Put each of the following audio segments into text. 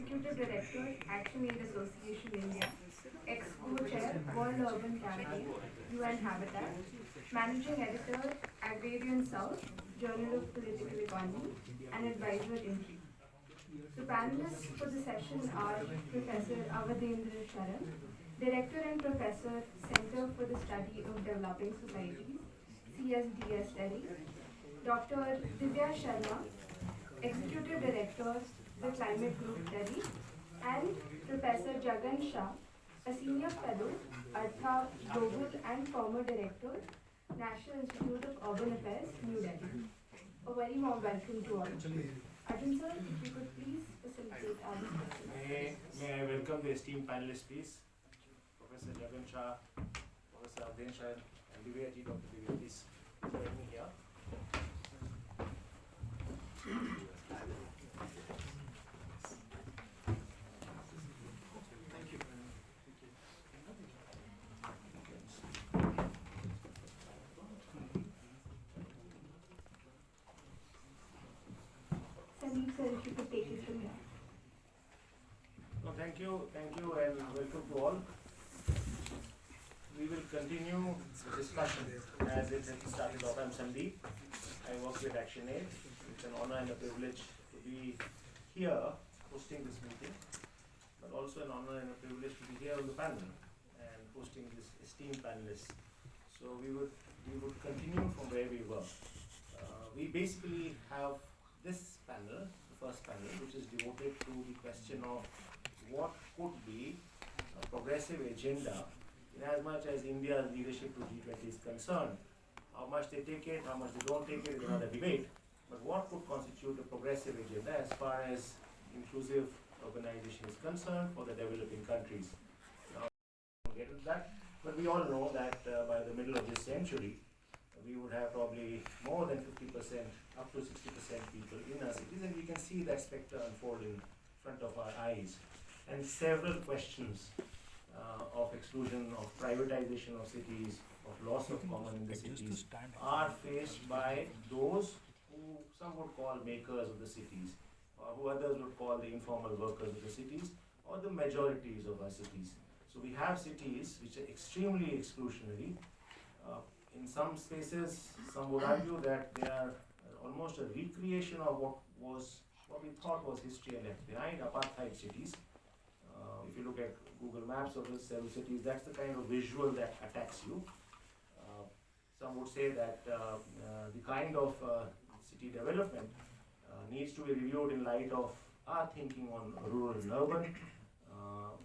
Executive Director, ActionAid Association India, ex-co-chair, World Urban Campaign, UN Habitat, Managing Editor, Agrarian South, Journal of Political Economy, and Advisor in Chief. The panelists for the session are Professor Awadhendra Sharan, Director and Professor, Center for the Study of Developing Societies, CSDS Delhi, Dr. Divya Sharma, Executive Director, the Climate Group Delhi, and Professor Jagan Shah, a Senior Fellow, Artha Global and former Director, National Institute of Urban Affairs, New Delhi. A very warm welcome to all. Arjun sir, if you could please facilitate our discussion. May I welcome the esteemed panelists, please? Professor Jagan Shah, Professor Awadhendra, and Divya ji, Dr. Divya, please join me here. Thank you. Sandeep sir, if you could take it from here. No, thank you, and welcome to all. We will continue the discussion as it had started off. I'm Sandeep. I work with ActionAid. It's an honor and a privilege to be here hosting this meeting, but also an honor and a privilege to be here on the panel and hosting this esteemed panelists. So we would continue from where we were. We basically have this panel, the first panel, which is devoted to the question of what could be a progressive agenda in as much as India's leadership to G20 is concerned. How much they take it, how much they don't take it is another debate. But what could constitute a progressive agenda as far as inclusive urbanization is concerned for the developing countries? Now, we'll get into that, but we all know that by the middle of this century, we would have probably more than 50%, up to 60% people in our cities, and we can see that spectre unfold in front of our eyes. And several questions of exclusion, of privatization of cities, of loss of common in the cities are faced by those who some would call makers of the cities, or who others would call the informal workers of the cities, or the majorities of our cities. So we have cities which are extremely exclusionary. In some spaces, some would argue that they are almost a recreation of what we thought was history and left behind, apartheid cities. If you look at Google Maps of the several cities, that's the kind of visual that attacks you. Some would say that the kind of city development needs to be reviewed in light of our thinking on rural and urban.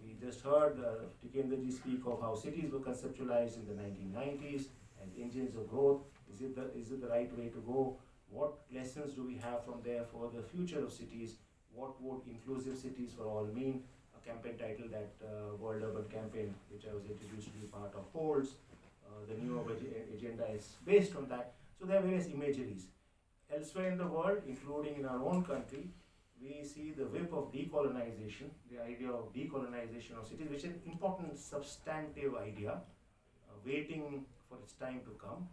We just heard Tikendraji speak of how cities were conceptualized in the 1990s as engines of growth. Is it the right way to go? What lessons do we have from there for the future of cities? What would inclusive cities for all mean? A campaign title that World Urban Campaign, which I was introduced to be part of, holds. The new agenda is based on that. So there are various imageries. Elsewhere in the world, including in our own country, we see the whip of decolonization, the idea of decolonization of cities, which is an important substantive idea, waiting for its time to come,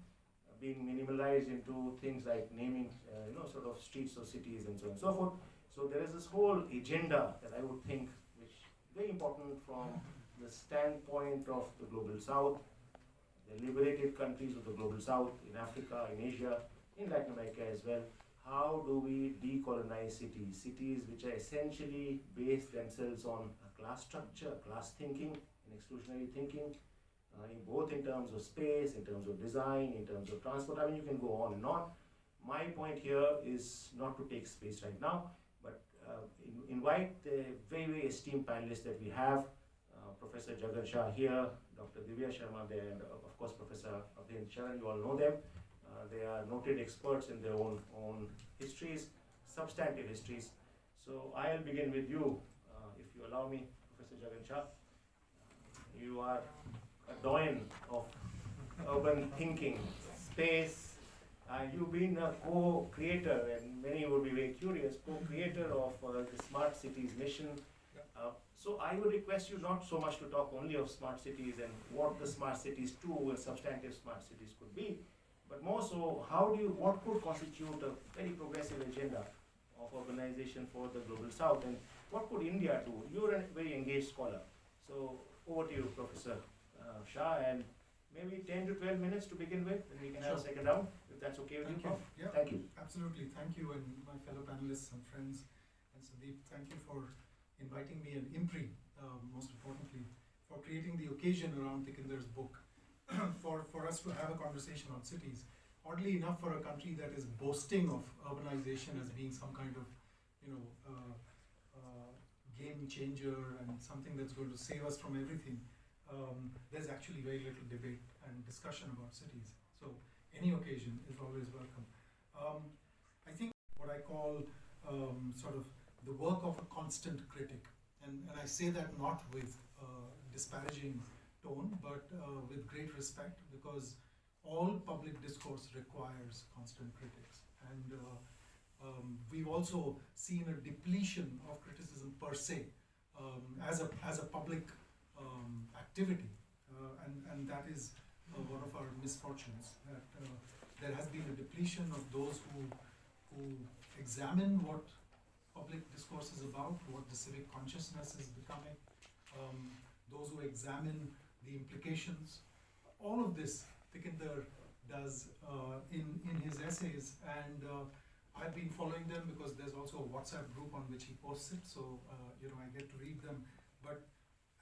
being minimalized into things like naming, sort of streets of cities and so on and so forth. So there is this whole agenda that I would think, which is very important from the standpoint of the global south, the liberated countries of the global south, in Africa, in Asia, in Latin America as well. How do we decolonize cities? Cities which are essentially based themselves on a class structure, class thinking, and exclusionary thinking, both in terms of space, in terms of design, in terms of transport. I mean, you can go on and on. My point here is not to take space right now, but invite the very, very esteemed panelists that we have, Professor Jagan Shah here, Dr. Divya Sharma there, and of course Professor Awadhendra Sharan. You all know them. They are noted experts in their own histories, substantive histories. So I'll begin with you, if you allow me, Professor Jagan Shah. You are a doyen of urban thinking, space. You've been a co-creator, and many would be very curious, co-creator of the Smart Cities mission. So I would request you not so much to talk only of smart cities and what the smart cities do and substantive smart cities could be, but more so, what could constitute a very progressive agenda of urbanization for the global south? And what could India do? You're a very engaged scholar. So over to you, Professor Shah, and maybe 10 to 12 minutes to begin with, and we can have a second round, if that's okay with you, Prof. Yeah, thank you. Absolutely. Thank you, and my fellow panelists and friends, and Sandeep, thank you for inviting me, and IMPRI, most importantly, for creating the occasion around Tikinder's book, for us to have a conversation on cities. Oddly enough, for a country that is boasting of urbanization as being some kind of, game changer and something that's going to save us from everything, there's actually very little debate and discussion about cities. So any occasion is always welcome. I think what I call sort of the work of a constant critic, and I say that not with disparaging tone, but with great respect, because all public discourse requires constant critics. And we've also seen a depletion of criticism per se as a public activity, and that is one of our misfortunes, that there has been a depletion of those who examine what public discourse is about, what the civic consciousness is becoming, those who examine the implications. All of this Tikinder does in his essays, and I've been following them because there's also a WhatsApp group on which he posts it, so I get to read them. But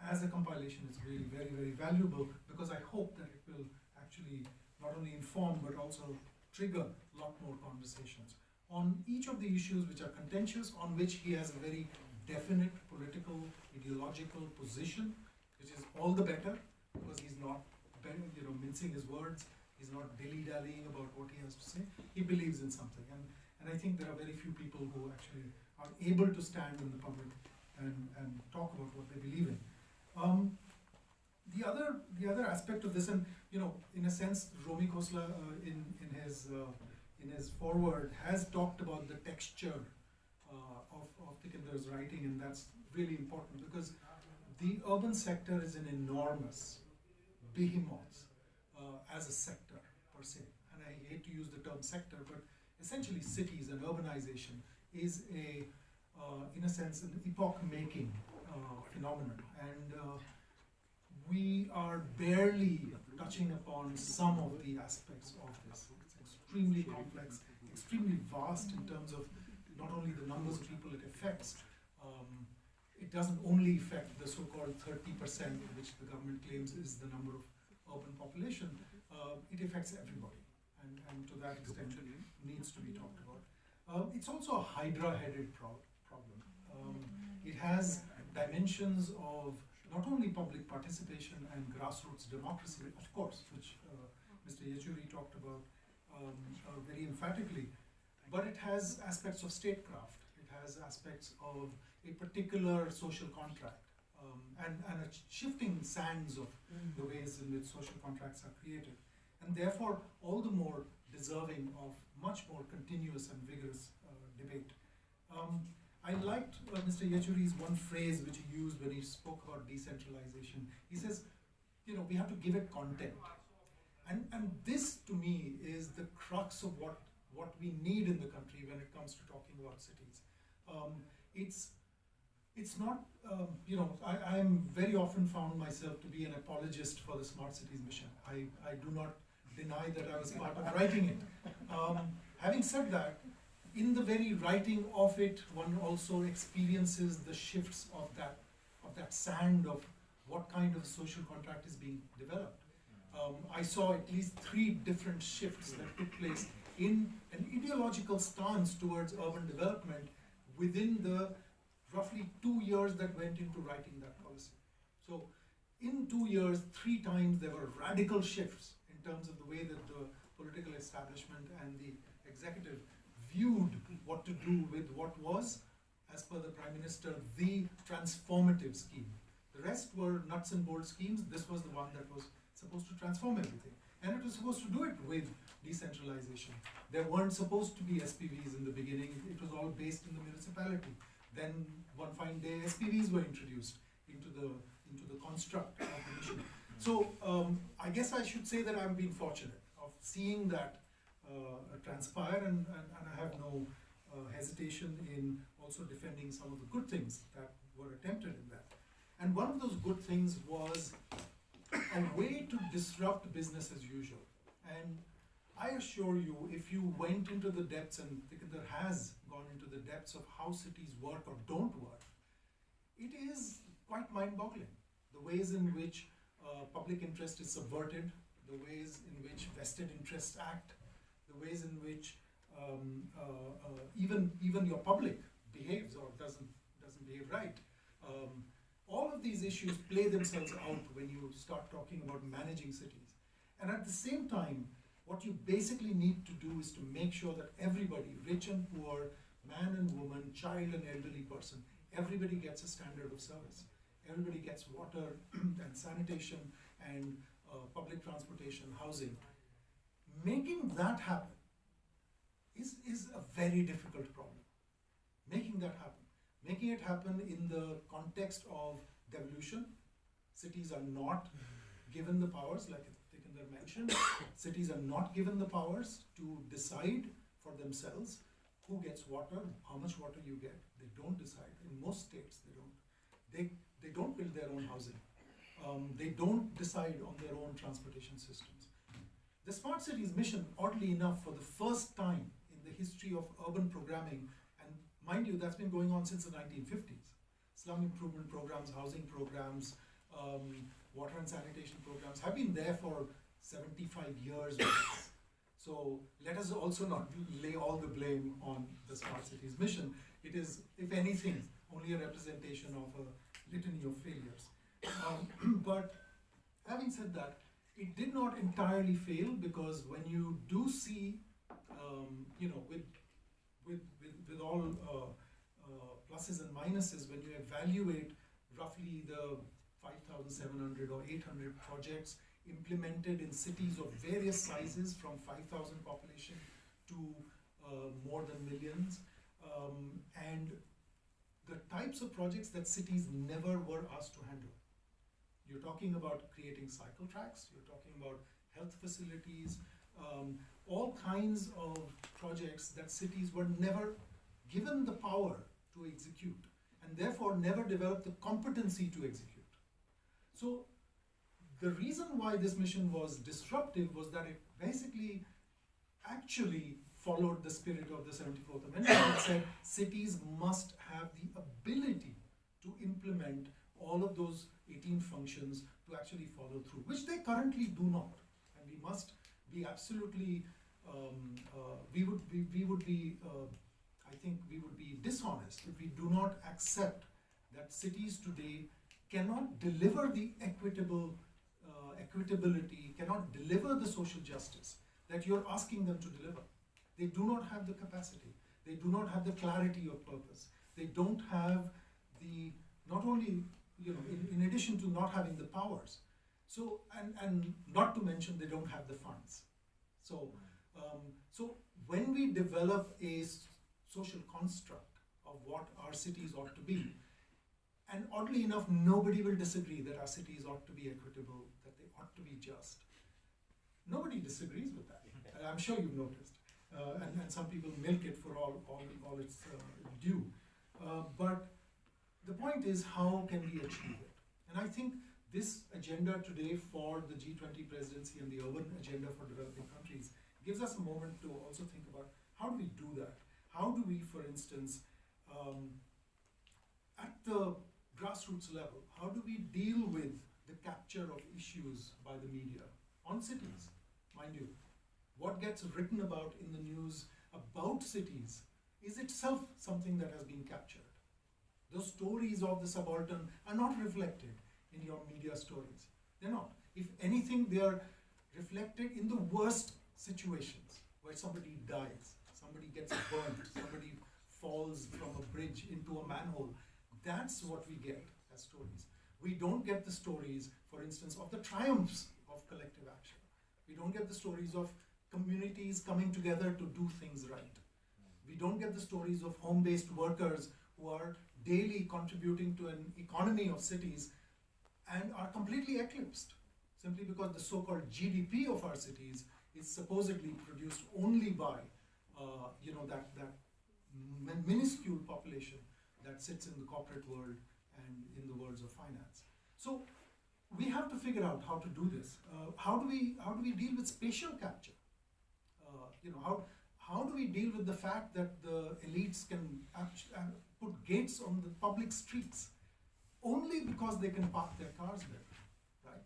as a compilation, it's really very, very valuable, because I hope that it will actually not only inform but also trigger a lot more conversations on each of the issues which are contentious, on which he has a very definite political, ideological position, which is all the better, because he's not mincing his words, he's not dilly-dallying about what he has to say. He believes in something, and I think there are very few people who actually are able to stand in the public and talk about what they believe in. The other aspect of this, and in a sense, Romy Khosla in his foreword has talked about the texture of Tikinder's writing, and that's really important, because the urban sector is an enormous behemoth as a sector per se, and I hate to use the term sector, but essentially cities and urbanization is in a sense, an epoch-making phenomenon, and we are barely touching upon some of the aspects of this. It's extremely complex, extremely vast in terms of not only the numbers of people it affects. It doesn't only affect the so-called 30%, which the government claims is the number of urban population. It affects everybody, and to that extent it needs to be talked about. It's also a hydra-headed problem. It has dimensions of not only public participation and grassroots democracy, of course, which Mr. Yechuri talked about very emphatically, but it has aspects of statecraft. It has aspects of a particular social contract, and a shifting sands of the ways in which social contracts are created, and therefore all the more deserving of much more continuous and vigorous debate. I liked Mr. Yechuri's one phrase which he used when he spoke about decentralization. He says, we have to give it content. And this, to me, is the crux of what we need in the country when it comes to talking about cities. It's not, I'm very often found myself to be an apologist for the Smart Cities mission. I do not deny that I was part of writing it. Having said that, in the very writing of it, one also experiences the shifts of that sand of what kind of social contract is being developed. I saw at least 3 different shifts that took place in an ideological stance towards urban development within the roughly 2 years that went into writing that policy. So in 2 years, 3 times there were radical shifts in terms of the way that the political establishment and the executive viewed what to do with what was, as per the Prime Minister, the transformative scheme. The rest were nuts and bolts schemes. This was the one that was supposed to transform everything. And it was supposed to do it with decentralization. There weren't supposed to be SPVs in the beginning. It was all based in the municipality. Then one fine day, SPVs were introduced into the construct of the mission. So I guess I should say that I've been fortunate of seeing that transpire, and I have no hesitation in also defending some of the good things that were attempted in that. And one of those good things was a way to disrupt business as usual. And I assure you, if you went into the depths, and Tikandar has gone into the depths of how cities work or don't work, it is quite mind-boggling. The ways in which public interest is subverted, the ways in which vested interests act, the ways in which even your public behaves or doesn't behave right. All of these issues play themselves out when you start talking about managing cities. And at the same time, what you basically need to do is to make sure that everybody, rich and poor, man and woman, child and elderly person, everybody gets a standard of service. Everybody gets water and sanitation and public transportation, housing. Making that happen is a very difficult problem. Making that happen. Making it happen in the context of devolution. Cities are not given the powers, like Tikandar mentioned. Cities are not given the powers to decide for themselves who gets water, how much water you get. They don't decide. In most states, they don't. They don't build their own housing. They don't decide on their own transportation systems. The Smart Cities mission, oddly enough, for the first time in the history of urban programming, and mind you, that's been going on since the 1950s. Slum improvement programs, housing programs, water and sanitation programs have been there for 75 years. So let us also not lay all the blame on the Smart Cities mission. It is, if anything, only a representation of a litany of failures. But having said that, it did not entirely fail, because when you do see, with all pluses and minuses, when you evaluate roughly the 5,700 or 800 projects implemented in cities of various sizes, from 5,000 population to more than millions, and the types of projects that cities never were asked to handle. You're talking about creating cycle tracks, you're talking about health facilities, all kinds of projects that cities were never given the power to execute, and therefore never developed the competency to execute. So the reason why this mission was disruptive was that it basically actually followed the spirit of the 74th Amendment. It said cities must have the ability to implement all of those 18 functions to actually follow through, which they currently do not. And we must be absolutely, we would be dishonest if we do not accept that cities today cannot deliver the equitability, cannot deliver the social justice that you're asking them to deliver. They do not have the capacity. They do not have the clarity of purpose. They don't have the, not only, in addition to not having the powers, so, and not to mention they don't have the funds. So, so when we develop a social construct of what our cities ought to be, and oddly enough, nobody will disagree that our cities ought to be equitable, that they ought to be just. Nobody disagrees with that. And I'm sure you've noticed. And some people milk it for all its due. But the point is, how can we achieve it? And I think this agenda today for the G20 presidency and the urban agenda for developing countries gives us a moment to also think about, how do we do that? How do we, for instance, at the grassroots level, how do we deal with the capture of issues by the media on cities? Mind you, what gets written about in the news about cities is itself something that has been captured. Those stories of the subaltern are not reflected in your media stories. They're not. If anything, they are reflected in the worst situations, where somebody dies, somebody gets burnt, somebody falls from a bridge into a manhole. That's what we get as stories. We don't get the stories, for instance, of the triumphs of collective action. We don't get the stories of communities coming together to do things right. We don't get the stories of home-based workers who are daily contributing to an economy of cities and are completely eclipsed, simply because the so-called GDP of our cities is supposedly produced only by minuscule population that sits in the corporate world and in the worlds of finance. So we have to figure out how to do this. How do we deal with spatial capture? How do we deal with the fact that the elites can put gates on the public streets only because they can park their cars there, right?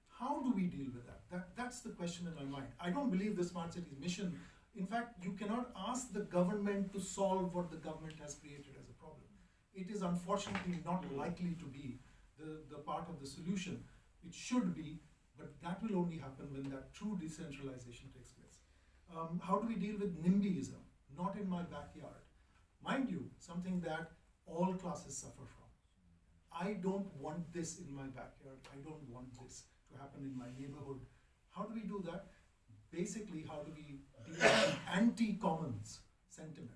How do we deal with that? That's the question in my mind. I don't believe the Smart Cities mission. In fact, you cannot ask the government to solve what the government has created as a problem. It is unfortunately not likely to be the part of the solution. It should be, but that will only happen when that true decentralization takes place. How do we deal with NIMBYism? Not in my backyard. Mind you, something that all classes suffer from. I don't want this in my backyard. I don't want this to happen in my neighborhood. How do we do that? Basically, how do we deal with anti-commons sentiment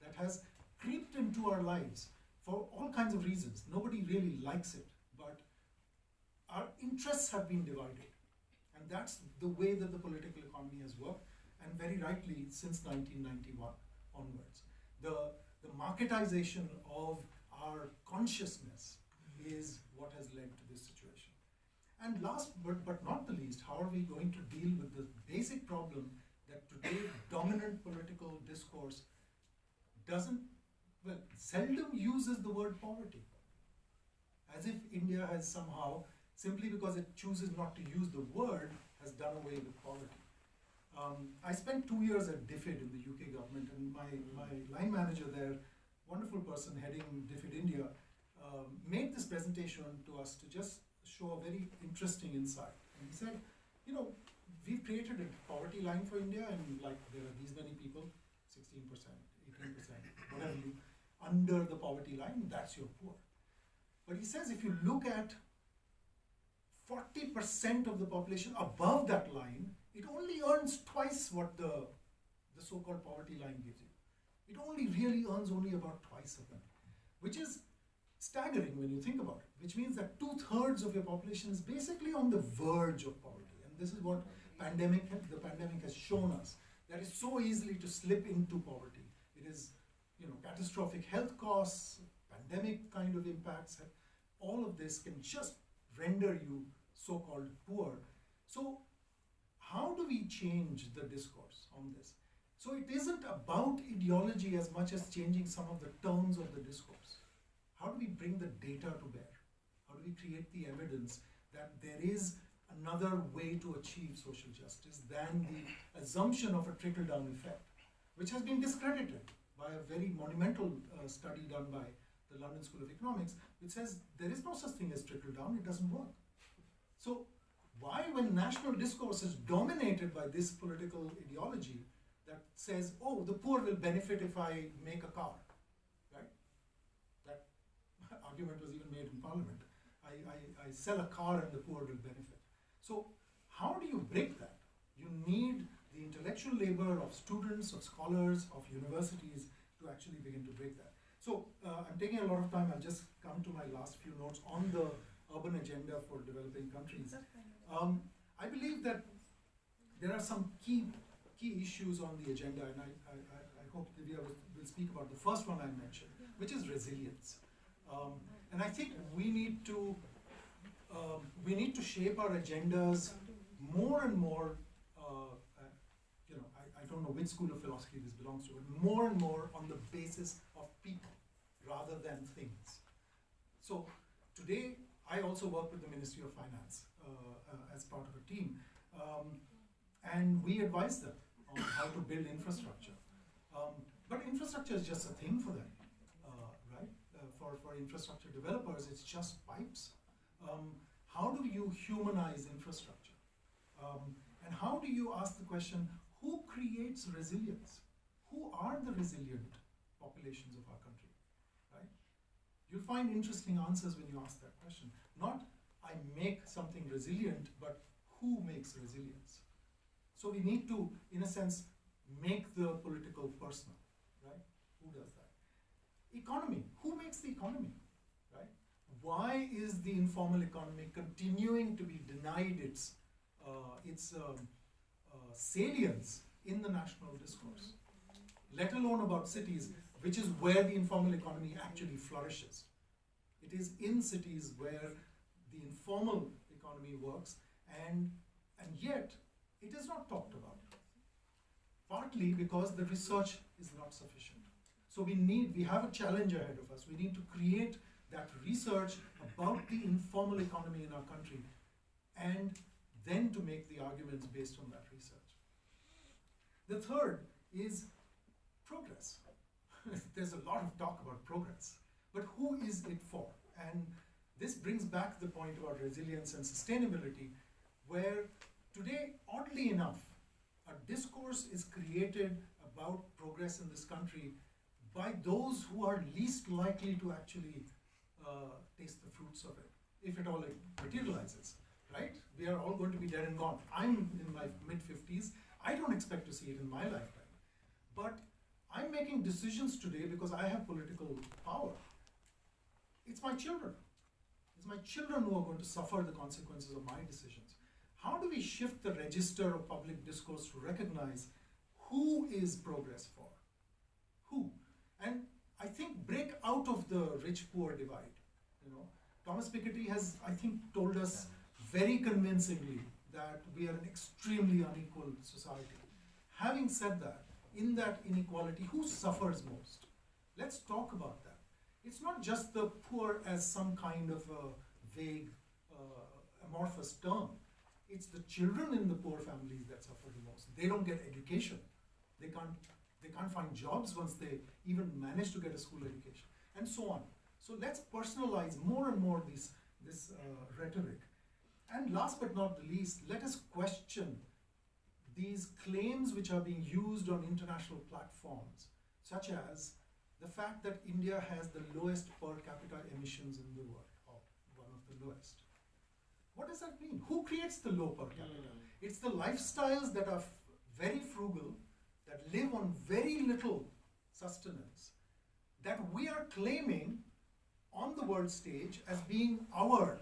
that has creeped into our lives for all kinds of reasons? Nobody really likes it, but our interests have been divided. And that's the way that the political economy has worked, and very rightly since 1991 onwards. The marketization of our consciousness is what has led to this situation. And last but not the least, how are we going to deal with the basic problem that today dominant political discourse seldom uses the word poverty. As if India has somehow, simply because it chooses not to use the word, has done away with poverty. I spent 2 years at DFID in the UK government, and my line manager there, wonderful person heading DFID India, made this presentation to us to just show a very interesting insight. And he said, we've created a poverty line for India, and like there are these many people, 16%, 18%, whatever you, under the poverty line, that's your poor. But he says if you look at 40% of the population above that line, it only earns twice what the so-called poverty line gives you. It only really earns only about twice of that, which is staggering when you think about it, which means that 2/3 of your population is basically on the verge of poverty. And this is what the pandemic has shown us, that it's so easily to slip into poverty. It is, catastrophic health costs, pandemic kind of impacts, all of this can just render you so-called poor. So how do we change the discourse on this? So it isn't about ideology as much as changing some of the tones of the discourse. How do we bring the data to bear? How do we create the evidence that there is another way to achieve social justice than the assumption of a trickle-down effect, which has been discredited by a very monumental study done by the London School of Economics, which says there is no such thing as trickle-down, it doesn't work. So why, when national discourse is dominated by this political ideology that says, oh, the poor will benefit if I make a car, right? That argument was even made in Parliament. I sell a car and the poor will benefit. So how do you break that? You need the intellectual labor of students, of scholars, of universities to actually begin to break that. So I'm taking a lot of time. I'll just come to my last few notes on the urban agenda for developing countries. I believe that there are some key issues on the agenda, and I hope Divya will speak about the first one I mentioned, which is resilience. And I think we need to shape our agendas more and more. I don't know which school of philosophy this belongs to, but more and more on the basis of people rather than things. So today, I also work with the Ministry of Finance as part of a team, and we advise them on how to build infrastructure. But infrastructure is just a thing for them, right? For infrastructure developers, it's just pipes. How do you humanize infrastructure? And how do you ask the question, who creates resilience? Who are the resilient populations of our country, right? You'll find interesting answers when you ask that question. Not, I make something resilient, but who makes resilience? So we need to, in a sense, make the political personal, right? Who does that? Economy, who makes the economy, right? Why is the informal economy continuing to be denied its salience in the national discourse? Let alone about cities. which is where the informal economy actually flourishes. It is in cities where the informal economy works, and yet it is not talked about. Partly because the research is not sufficient. So we have a challenge ahead of us. We need to create that research about the informal economy in our country, and then to make the arguments based on that research. The third is progress. There's a lot of talk about progress, but who is it for? And this brings back the point about resilience and sustainability, where today, oddly enough, a discourse is created about progress in this country by those who are least likely to actually taste the fruits of it, if it all materializes, right? We are all going to be dead and gone. I'm in my mid-50s. I don't expect to see it in my lifetime. But I'm making decisions today because I have political power. It's my children. It's my children who are going to suffer the consequences of my decisions. How do we shift the register of public discourse to recognize who is progress for? Who? And I think break out of the rich-poor divide. You know, Thomas Piketty has, I think, told us very convincingly that we are an extremely unequal society. Having said that, in that inequality, who suffers most? Let's talk about that. It's not just the poor as some kind of a vague, amorphous term. It's the children in the poor families that suffer the most. They don't get education. They can't find jobs once they even manage to get a school education, and so on. So let's personalize more and more this rhetoric. And last but not the least, let us question these claims which are being used on international platforms, such as the fact that India has the lowest per capita emissions in the world, or one of the lowest. What does that mean? Who creates the low per capita? It's the lifestyles that are very frugal, that live on very little sustenance, that we are claiming on the world stage as being our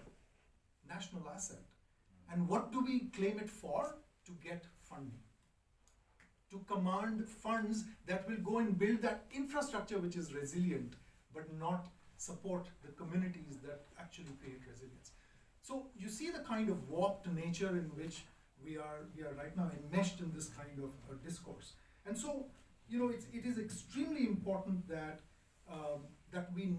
national asset. And what do we claim it for? To get funding, to command funds that will go and build that infrastructure which is resilient, but not support the communities that actually create resilience. So you see the kind of warped nature in which we are right now enmeshed in this kind of discourse. And so, you know, it is extremely important that that we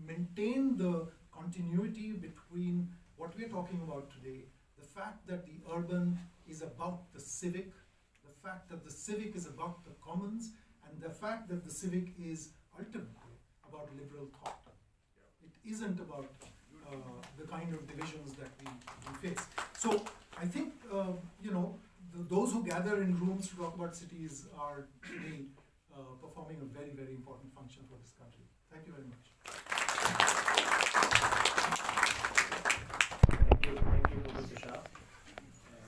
maintain the continuity between what we are talking about today, the fact that the urban is about the civic, the fact that the civic is about the commons, and the fact that the civic is ultimately about liberal thought. It isn't about the kind of divisions that we face. So I think, you know, those who gather in rooms to talk about cities are today performing a very, very important function for this country. Thank you very much. Thank you, Mr. Shah.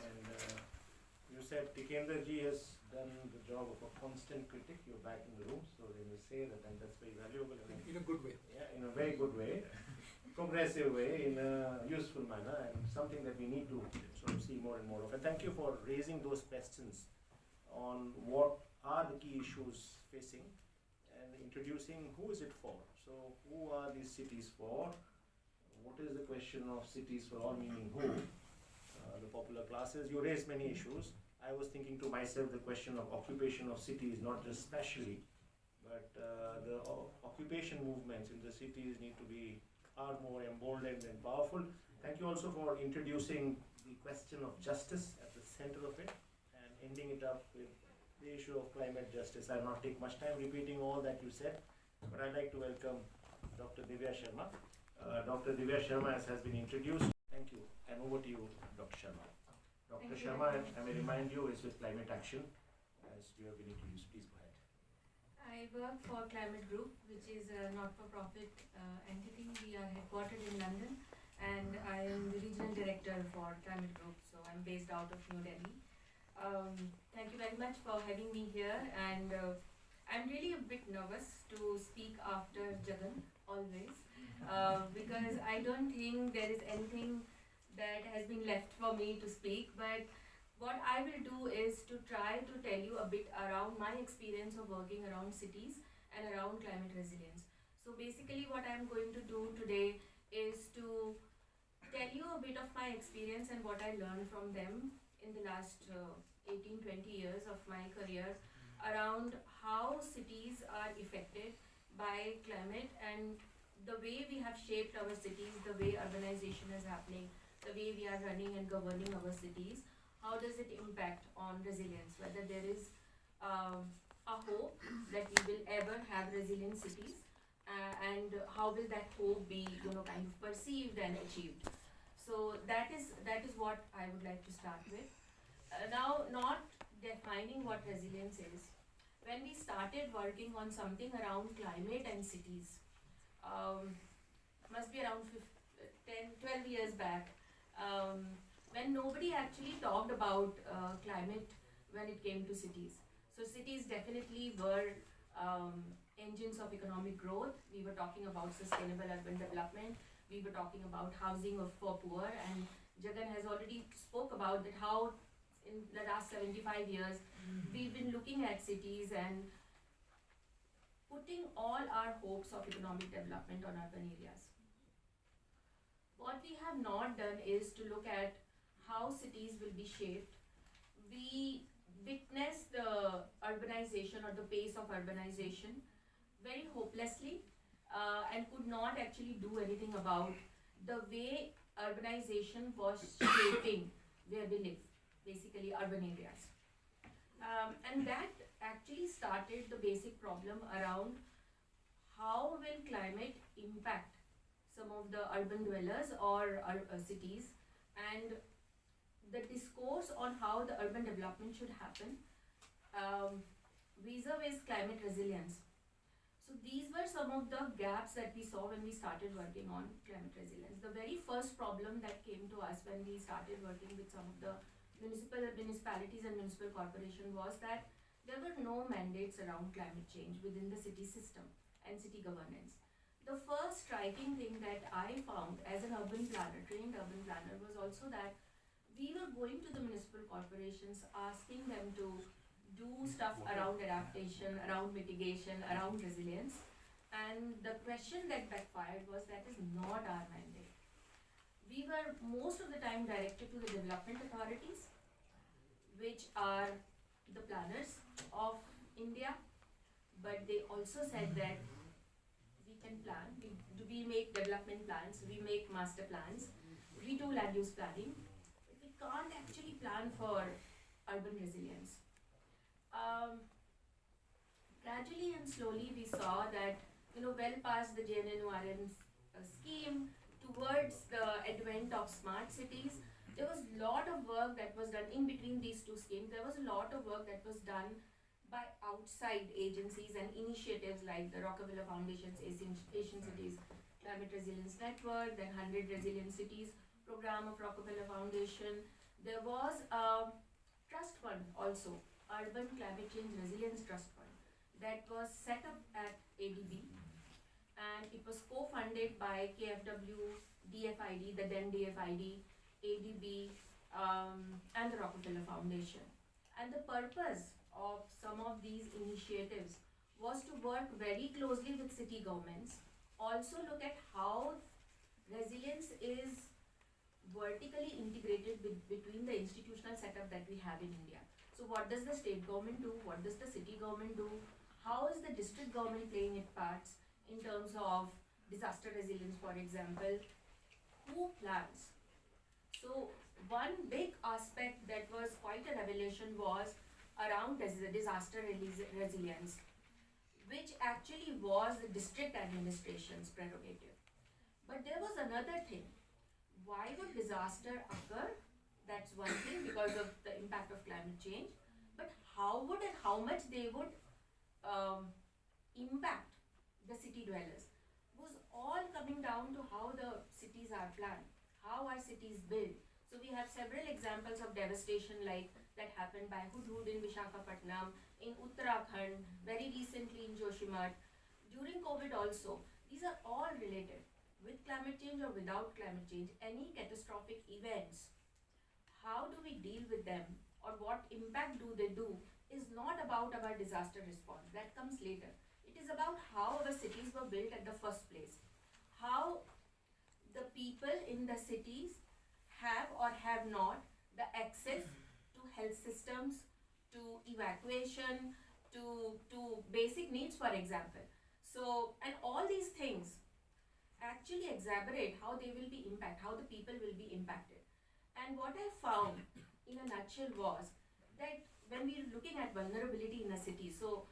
And you said Tikendra ji has done the job of a constant critic. You're back in the room, so when you say that, and that's very valuable. In a good way. Yeah, in a very good way, progressive way, in a useful manner, and something that we need to sort of see more and more of. And thank you for raising those questions on what are the key issues facing and introducing who is it for. So who are these cities for? What is the question of cities for all, meaning who? The popular classes. You raised many issues. I was thinking to myself the question of occupation of cities, not just spatially, but the occupation movements in the cities need to be far more emboldened and powerful. Thank you also for introducing the question of justice at the center of it and ending it up with the issue of climate justice. I'll not take much time repeating all that you said, but I'd like to welcome Dr. Divya Sharma. Dr. Divya Sharma has been introduced. Thank you. And over to you, Dr. Sharma. Dr. Sharma, I may remind you, is with Climate Action. As you have been introduced, please go ahead. I work for Climate Group, which is a not-for-profit entity. We are headquartered in London, and I am the regional director for Climate Group, so I'm based out of New Delhi. Thank you very much for having me here, and I'm really a bit nervous to speak after Jagan, always, because I don't think there is anything that has been left for me to speak, but what I will do is to try to tell you a bit around my experience of working around cities and around climate resilience. So basically what I'm going to do today is to tell you a bit of my experience and what I learned from them in the last 18-20 years of my career around how cities are affected by climate and the way we have shaped our cities, the way urbanization is happening, the way we are running and governing our cities. How does it impact on resilience? Whether there is a hope that we will ever have resilient cities, and how will that hope be, kind of perceived and achieved? So that is what I would like to start with. Now, not defining what resilience is. When we started working on something around climate and cities, must be around 12 years back, when nobody actually talked about climate when it came to cities. So cities definitely were engines of economic growth. We were talking about sustainable urban development. We were talking about housing for poor, and Jagan has already spoke about that how in the last 75 years we've been looking at cities and putting all our hopes of economic development on urban areas. What we have not done is to look at how cities will be shaped. We witnessed the urbanization or the pace of urbanization very hopelessly and could not actually do anything about the way urbanization was shaping where we live, basically urban areas. And that actually started the basic problem around how will climate impact some of the urban dwellers or cities, and the discourse on how the urban development should happen vis-a-vis climate resilience. So these were some of the gaps that we saw when we started working on climate resilience. The very first problem that came to us when we started working with some of the municipalities and municipal corporation was that there were no mandates around climate change within the city system and city governance. The first striking thing that I found as an urban planner, trained urban planner, was also that we were going to the municipal corporations asking them to do stuff around adaptation, around mitigation, around resilience, and the question that backfired was that is not our mandate. We were most of the time directed to the development authorities, which are the planners of India, but they also said that we can plan, we make development plans, we make master plans, we do land use planning, but we can't actually plan for urban resilience. Gradually and slowly we saw that, well past the JNNURN scheme, towards the advent of smart cities, there was a lot of work that was done in between these two schemes. There was a lot of work that was done by outside agencies and initiatives like the Rockefeller Foundation's Asian Cities Climate Resilience Network, then 100 Resilient Cities program of Rockefeller Foundation. There was a trust fund also, Urban Climate Change Resilience Trust Fund, that was set up at ADB, and it was co-funded by KFW, DFID, the then DFID, ADB, and the Rockefeller Foundation. And the purpose of some of these initiatives was to work very closely with city governments, also look at how resilience is vertically integrated between the institutional setup that we have in India. So what does the state government do? What does the city government do? How is the district government playing its parts in terms of disaster resilience, for example? Who plans? So one big aspect that was quite a revelation was around disaster resilience, which actually was the district administration's prerogative. But there was another thing. Why would disaster occur? That's one thing, because of the impact of climate change. But how would and how much they would impact the city dwellers was all coming down to how the cities are planned, how are cities built. So we have several examples of devastation like that happened by Hudhud in Visakhapatnam, in Uttarakhand, very recently in Joshimath, during COVID also. These are all related with climate change or without climate change. Any catastrophic events, how do we deal with them or what impact do they do is not about our disaster response. That comes later. It It is about how our cities were built at the first place. How the people in the cities have or have not the access to health systems, to evacuation, to basic needs, for example. So, and all these things actually exacerbate how they will be impacted, how the people will be impacted. And what I found in a nutshell was that when we are looking at vulnerability in a city, so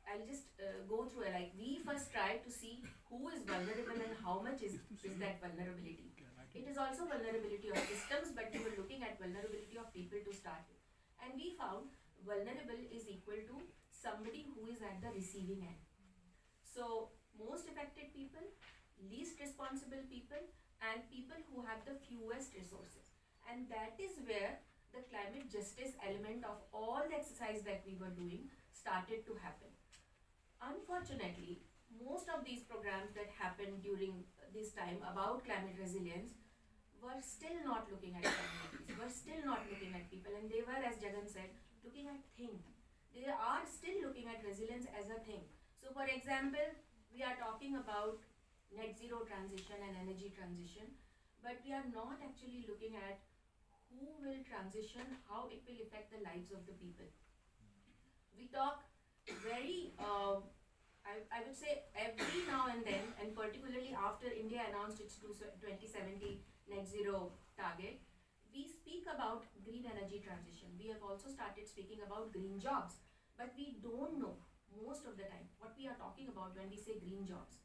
I'll just go through it. Like, we first try to see who is vulnerable and how much is that vulnerability. It is also vulnerability of systems, but we were looking at vulnerability of people to start with. And we found vulnerable is equal to somebody who is at the receiving end. So most affected people, least responsible people, and people who have the fewest resources. And that is where the climate justice element of all the exercise that we were doing started to happen. Unfortunately, most of these programs that happened during this time about climate resilience were still not looking at communities, were still not looking at people, and they were, as Jagan said, looking at things. They are still looking at resilience as a thing. So for example, we are talking about net zero transition and energy transition, but we are not actually looking at who will transition, how it will affect the lives of the people. We talk very, I would say every now and then, and particularly after India announced its 2070 net zero target, we speak about green energy transition. We have also started speaking about green jobs, but we don't know most of the time what we are talking about when we say green jobs.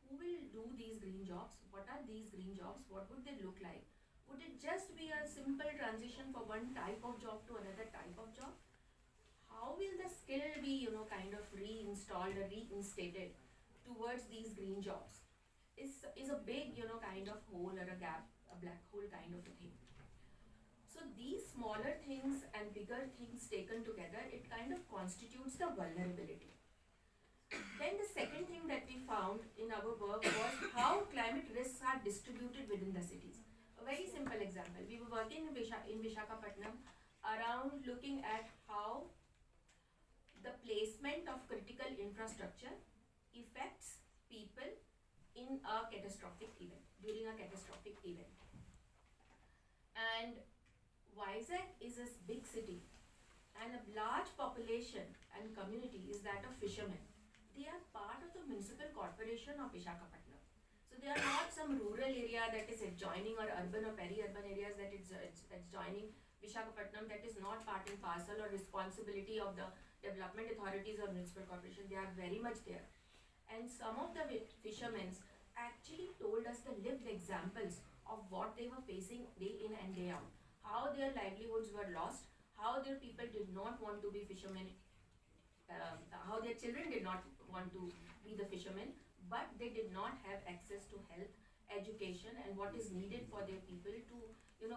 Who will do these green jobs? What are these green jobs? What would they look like? Would it just be a simple transition from one type of job to another type of job? How will the skill be, kind of reinstalled or reinstated towards these green jobs? Is a big, kind of hole or a gap, a black hole kind of a thing. So these smaller things and bigger things taken together, it kind of constitutes the vulnerability. Then the second thing that we found in our work was how climate risks are distributed within the cities. A very simple example, we were working in Visakhapatnam around looking at how the placement of critical infrastructure affects people in a catastrophic event, during a catastrophic event. And Vizag is a big city, and a large population and community is that of fishermen. They are part of the municipal corporation of Visakhapatnam. So they are not some rural area that is adjoining, or urban or peri-urban areas that it's joining Visakhapatnam, that is not part and parcel or responsibility of the development authorities or municipal corporation. They are very much there. And some of the fishermen actually told us the lived examples of what they were facing day in and day out. How their livelihoods were lost, how their people did not want to be fishermen, how their children did not want to be the fishermen, but they did not have access to health, education, and what is needed for their people to,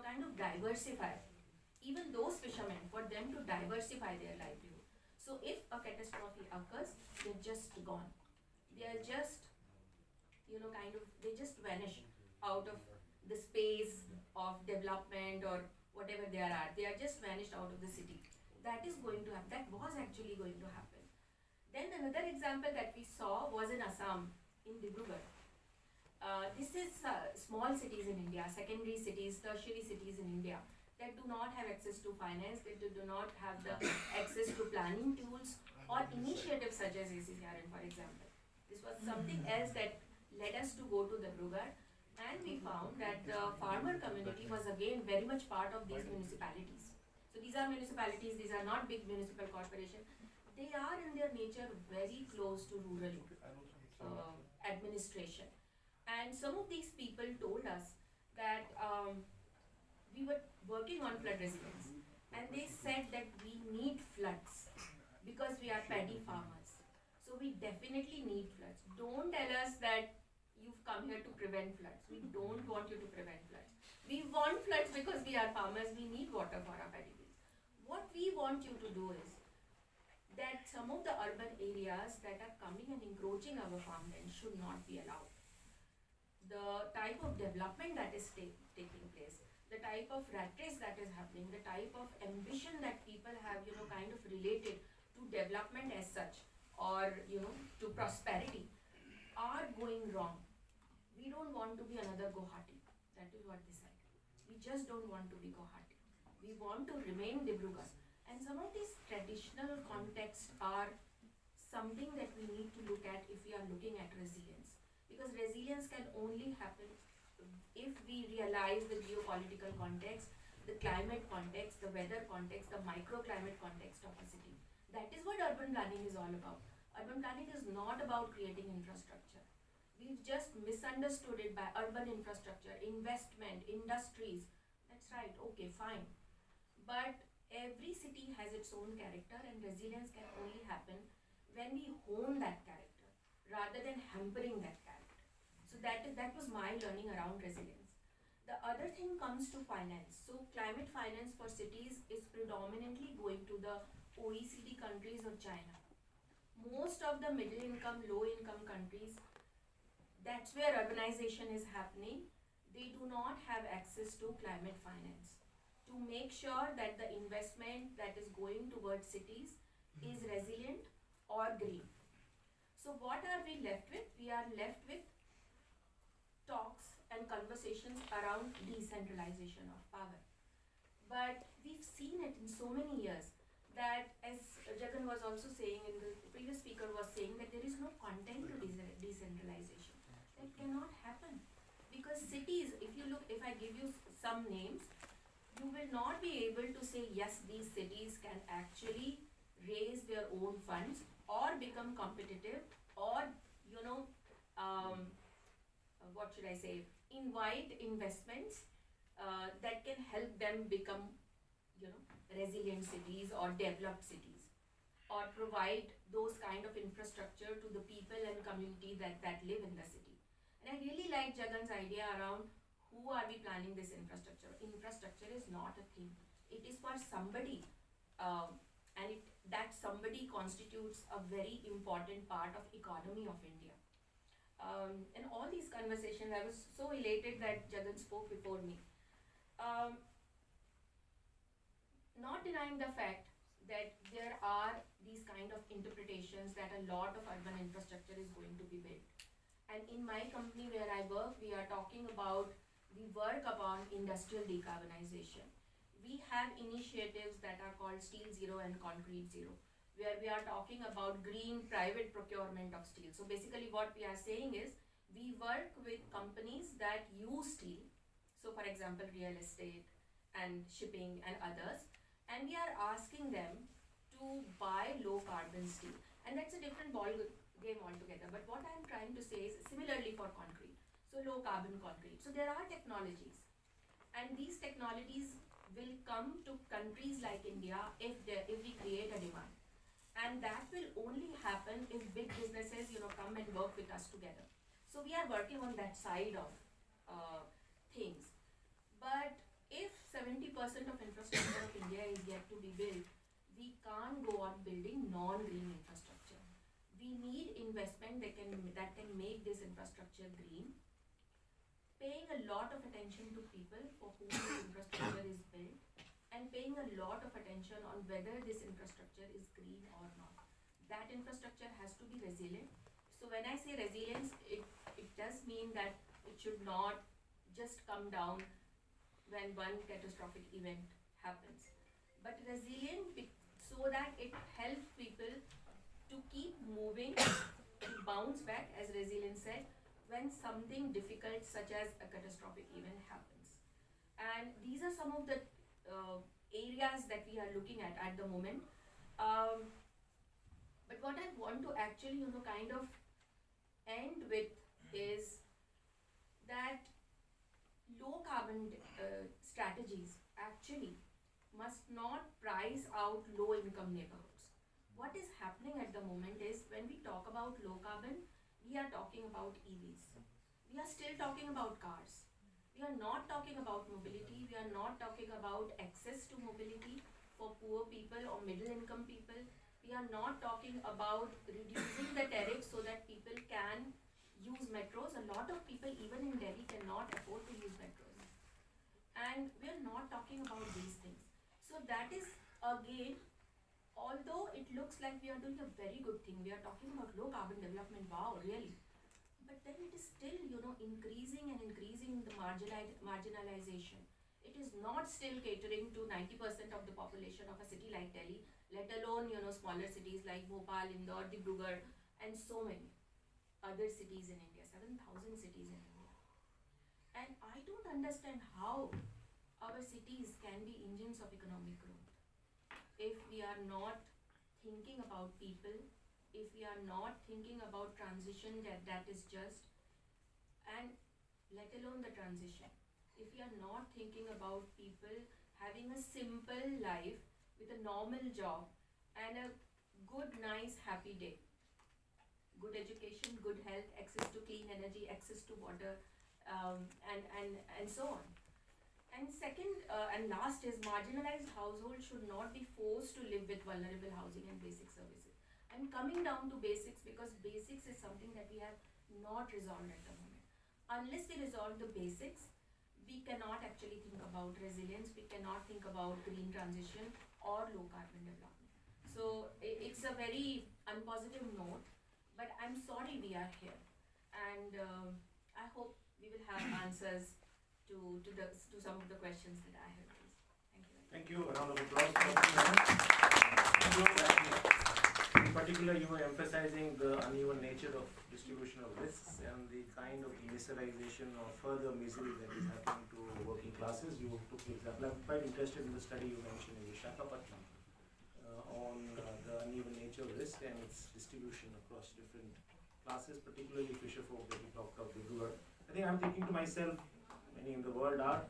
kind of diversify. Even those fishermen, for them to diversify their livelihood. So if a catastrophe occurs, they're just gone. They are just, they just vanish out of the space of development or whatever they are at. They are just vanished out of the city. That is going to happen. That was actually going to happen. Then another example that we saw was in Assam, in Dibrugarh. This is small cities in India, secondary cities, tertiary cities in India, that do not have access to finance, that do not have the access to planning tools or initiatives such as ACCRN, for example. This was something else that led us to go to Dibrugarh, and we found that the farmer community was again very much part of these municipalities. So these are municipalities, these are not big municipal corporations. They are in their nature very close to rural administration. And some of these people told us that we were working on flood resilience, and they said that we need floods because we are paddy farmers. So we definitely need floods. Don't tell us that you've come here to prevent floods. We don't want you to prevent floods. We want floods because we are farmers. We need water for our paddy fields. What we want you to do is that some of the urban areas that are coming and encroaching our farmland should not be allowed. The type of development that is taking place, the type of rat race that is happening, the type of ambition that people have, kind of related to development as such, or to prosperity are going wrong. We don't want to be another Guwahati. That is what they said. We just don't want to be Guwahati. We want to remain Dibrugarh. And some of these traditional contexts are something that we need to look at if we are looking at resilience. Because resilience can only happen if we realize the geopolitical context, the climate context, the weather context, the microclimate context of a city. That is what urban planning is all about. Urban planning is not about creating infrastructure. We've just misunderstood it by urban infrastructure, investment, industries. That's right, okay, fine. But every city has its own character, and resilience can only happen when we hone that character rather than hampering that character. So that was my learning around resilience. The other thing comes to finance. So climate finance for cities is predominantly going to the OECD countries or China. Most of the middle income, low income countries, that's where urbanization is happening. They do not have access to climate finance to make sure that the investment that is going towards cities is resilient or green. So what are we left with? We are left with talks and conversations around decentralization of power. But we've seen it in so many years that, as Jagan was also saying, and the previous speaker was saying, that there is no content to decentralization. That cannot happen. Because cities, if I give you some names, you will not be able to say, yes, these cities can actually raise their own funds or become competitive or, what should I say, invite investments that can help them become, resilient cities or developed cities, or provide those kind of infrastructure to the people and community that live in the city. And I really like Jagan's idea around who are we planning this infrastructure. Infrastructure is not a thing. It is for somebody, and that somebody constitutes a very important part of economy of India. In all these conversations, I was so elated that Jagan spoke before me. Not denying the fact that there are these kind of interpretations that a lot of urban infrastructure is going to be built. And in my company where I work, we work upon industrial decarbonization. We have initiatives that are called Steel Zero and Concrete Zero, where we are talking about green private procurement of steel. So basically what we are saying is, we work with companies that use steel, so for example real estate and shipping and others, and we are asking them to buy low carbon steel. And that's a different ball game altogether. But what I'm trying to say is, similarly for concrete, so low carbon concrete. So there are technologies, and these technologies will come to countries like India if we create a demand. And that will only happen if big businesses, come and work with us together. So we are working on that side of things. But if 70% of infrastructure of India is yet to be built, we can't go on building non-green infrastructure. We need investment that can make this infrastructure green, paying a lot of attention to people for whom this infrastructure is built, and paying a lot of attention on whether this infrastructure is green or not. That infrastructure has to be resilient. So when I say resilience, it does mean that it should not just come down when one catastrophic event happens, but resilient so that it helps people to keep moving, to bounce back, as resilience said, when something difficult such as a catastrophic event happens. And these are some of the areas that we are looking at the moment. But what I want to actually, kind of end with is that low carbon strategies actually must not price out low income neighborhoods. What is happening at the moment is, when we talk about low carbon, we are talking about EVs. We are still talking about cars. We are not talking about mobility. We are not talking about access to mobility for poor people or middle income people. We are not talking about reducing the tariffs so that people can use metros. A lot of people, even in Delhi, cannot afford to use metros. And we are not talking about these things. So that is again although it looks like we are doing a very good thing, we are talking about low carbon development, wow, really. But then it is still, increasing and increasing the marginalization. It is not still catering to 90% of the population of a city like Delhi, let alone, smaller cities like Bhopal, Indore, Dibrugarh, and so many other cities in India, 7,000 cities in India. And I don't understand how our cities can be engines of economic growth if we are not thinking about people, if we are not thinking about transition that is just, and let alone the transition, if we are not thinking about people having a simple life with a normal job and a good, nice, happy day, good education, good health, access to clean energy, access to water, and so on. And second and last is marginalized households should not be forced to live with vulnerable housing and basic services. I'm coming down to basics because basics is something that we have not resolved at the moment. Unless we resolve the basics, we cannot actually think about resilience, we cannot think about green transition or low carbon development. So it's a very unpositive note, but I'm sorry we are here. And I hope we will have answers to some of the questions that I have raised. Thank you. Thank you. A round of applause. In particular, you were emphasizing the uneven nature of distribution of risks and the kind of immiserization or further misery that is happening to working classes. You took the example. I'm quite interested in the study you mentioned in Visakhapatnam on the uneven nature of risk and its distribution across different classes, particularly fisher folk that you talked of. I think I'm thinking to myself, many in the world are,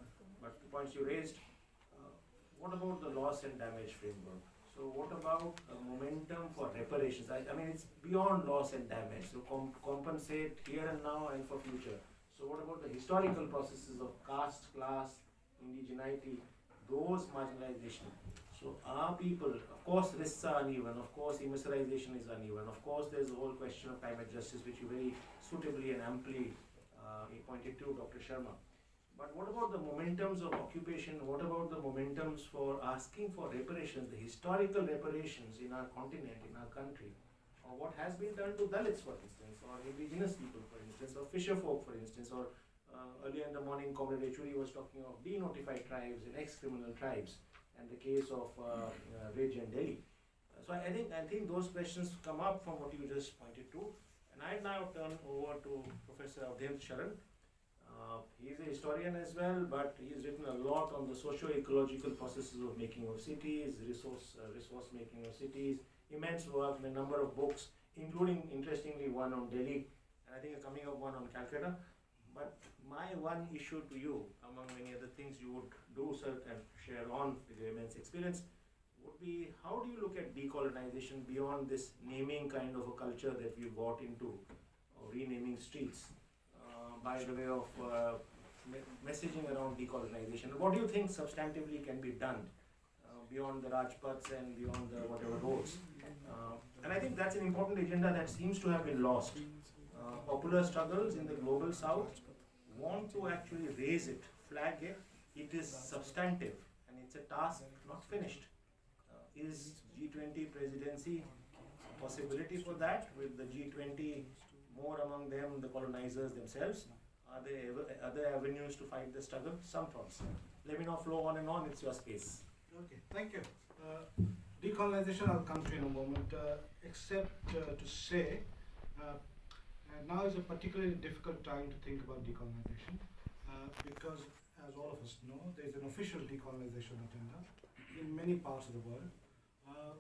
but the points you raised, what about the loss and damage framework? So what about momentum for reparations? I mean, it's beyond loss and damage, so compensate here and now and for future. So what about the historical processes of caste, class, indigeneity, those marginalization? So our people, of course risks are uneven, of course immiserization is uneven, of course there's the whole question of climate justice which you very suitably and amply pointed to, Dr. Sharma. But what about the momentums of occupation? What about the momentums for asking for reparations, the historical reparations in our continent, in our country? Or what has been done to Dalits, for instance, or indigenous people, for instance, or fisher folk, for instance, or earlier in the morning, Comrade Churi was talking of denotified tribes and ex-criminal tribes, and the case of Ridge and Delhi. So I think those questions come up from what you just pointed to. And I now turn over to Professor Awadhendra Sharan. He's a historian as well, but he's written a lot on the socio-ecological processes of making of cities, resource making of cities, immense work, a number of books, including, interestingly, one on Delhi, and I think a coming up one on Calcutta. But my one issue to you, among many other things you would do, sir, and share on with your immense experience, would be how do you look at decolonization beyond this naming kind of a culture that we got into, or renaming streets, by the way of messaging around decolonization? What do you think substantively can be done beyond the Rajpaths and beyond the whatever roads? And I think that's an important agenda that seems to have been lost. Popular struggles in the global south want to actually raise it, flag it. It is substantive and it's a task not finished. Is G20 Presidency a possibility for that, with the G20 more among them, the colonizers themselves? Are there other avenues to fight the struggle? Some thoughts. Let me not flow on and on, it's your space. Okay, thank you. Decolonization I'll come to in a moment, except to say, now is a particularly difficult time to think about decolonization, because as all of us know, there is an official decolonization agenda in many parts of the world,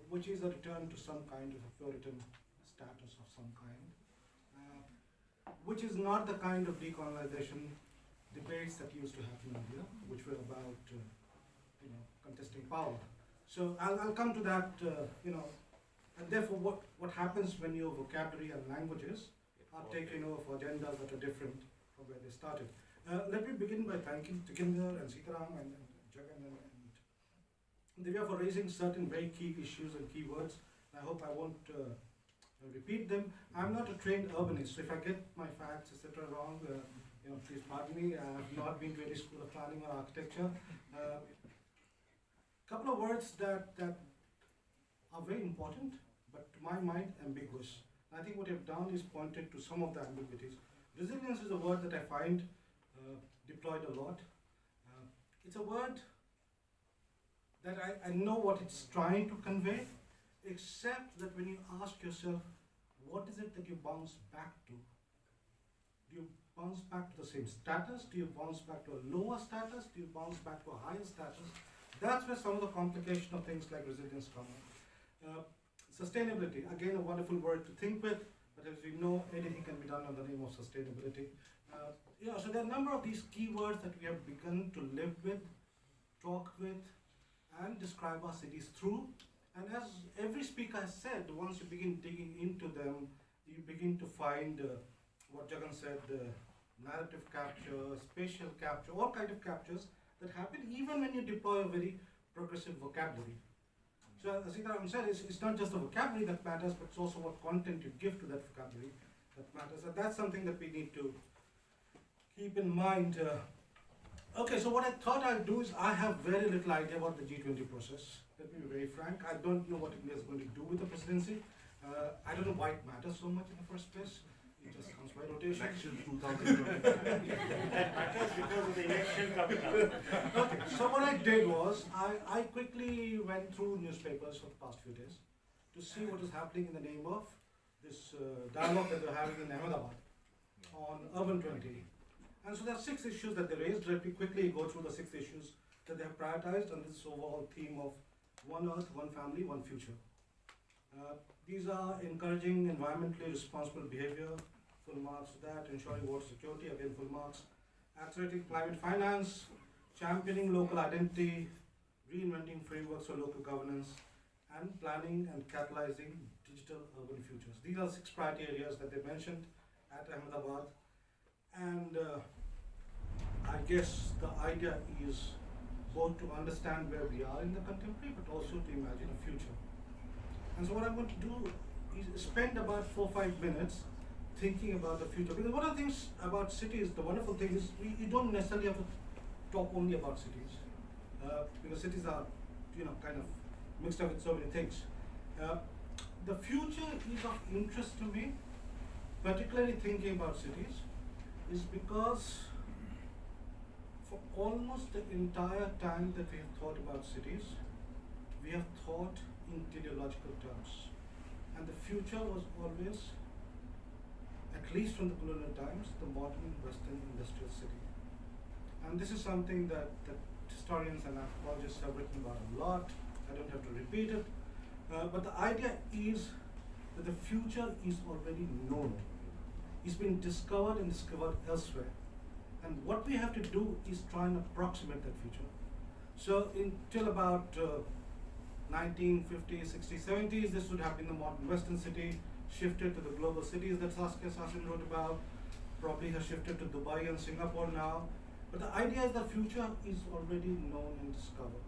which is a return to some kind of a Puritan status of some kind, which is not the kind of decolonization debates that used to happen in India, which were about contesting power. So I'll come to that, and therefore what happens when your vocabulary and languages are taken over for agendas that are different from where they started. Let me begin by thanking Tikinder and Sitaram and Jagan and Divya for raising certain very key issues and key words. I hope I won't repeat them. I'm not a trained urbanist, so if I get my facts, etc. wrong, please pardon me. I have not been to any school of planning or architecture. Couple of words that are very important, but to my mind, ambiguous. I think what you've done is pointed to some of the ambiguities. Resilience is a word that I find deployed a lot. It's a word that I know what it's trying to convey, except that when you ask yourself, what is it that you bounce back to? Do you bounce back to the same status? Do you bounce back to a lower status? Do you bounce back to a higher status? That's where some of the complication of things like resilience come in. Sustainability, again a wonderful word to think with, but as we know, anything can be done in the name of sustainability. So there are a number of these keywords that we have begun to live with, talk with, and describe our cities through. And as every speaker has said, once you begin digging into them, you begin to find what Jagan said, narrative capture, spatial capture, all kind of captures that happen even when you deploy a very progressive vocabulary. So as Sitaram said, it's not just the vocabulary that matters, but it's also what content you give to that vocabulary that matters. And that's something that we need to keep in mind. Okay, so what I thought I'd do is I have very little idea about the G20 process. Let me be very frank. I don't know what India is going to do with the presidency. I don't know why it matters so much in the first place. It just comes by rotation. Election 2020. That matters because of the election coming up. Okay, so what I did was I quickly went through newspapers for the past few days to see what is happening in the name of this dialogue that they're having in Ahmedabad on Urban 20. And so there are 6 issues that they raised. Let me quickly go through the 6 issues that they have prioritized on this overall theme of one earth, one family, one future. These are encouraging environmentally responsible behavior, full marks for that, ensuring water security, again full marks, accelerating climate finance, championing local identity, reinventing frameworks for local governance, and planning and catalyzing digital urban futures. These are 6 priority areas that they mentioned at Ahmedabad. And I guess the idea is both to understand where we are in the contemporary, but also to imagine a future. And so what I'm going to do is spend about 4 or 5 minutes thinking about the future. Because one of the things about cities, the wonderful thing is you don't necessarily have to talk only about cities. Because cities are, kind of mixed up with so many things. The future is of interest to me, particularly thinking about cities, is because for almost the entire time that we have thought about cities, we have thought in teleological terms. And the future was always, at least from the colonial times, the modern Western industrial city. And this is something that historians and anthropologists have written about a lot. I don't have to repeat it. But the idea is that the future is already known. It's been discovered and discovered elsewhere. And what we have to do is try and approximate that future. So until about 1950s, 60s, 70s, this would have been the modern Western city, shifted to the global cities that Saskia Sassin wrote about, probably has shifted to Dubai and Singapore now. But the idea is the future is already known and discovered.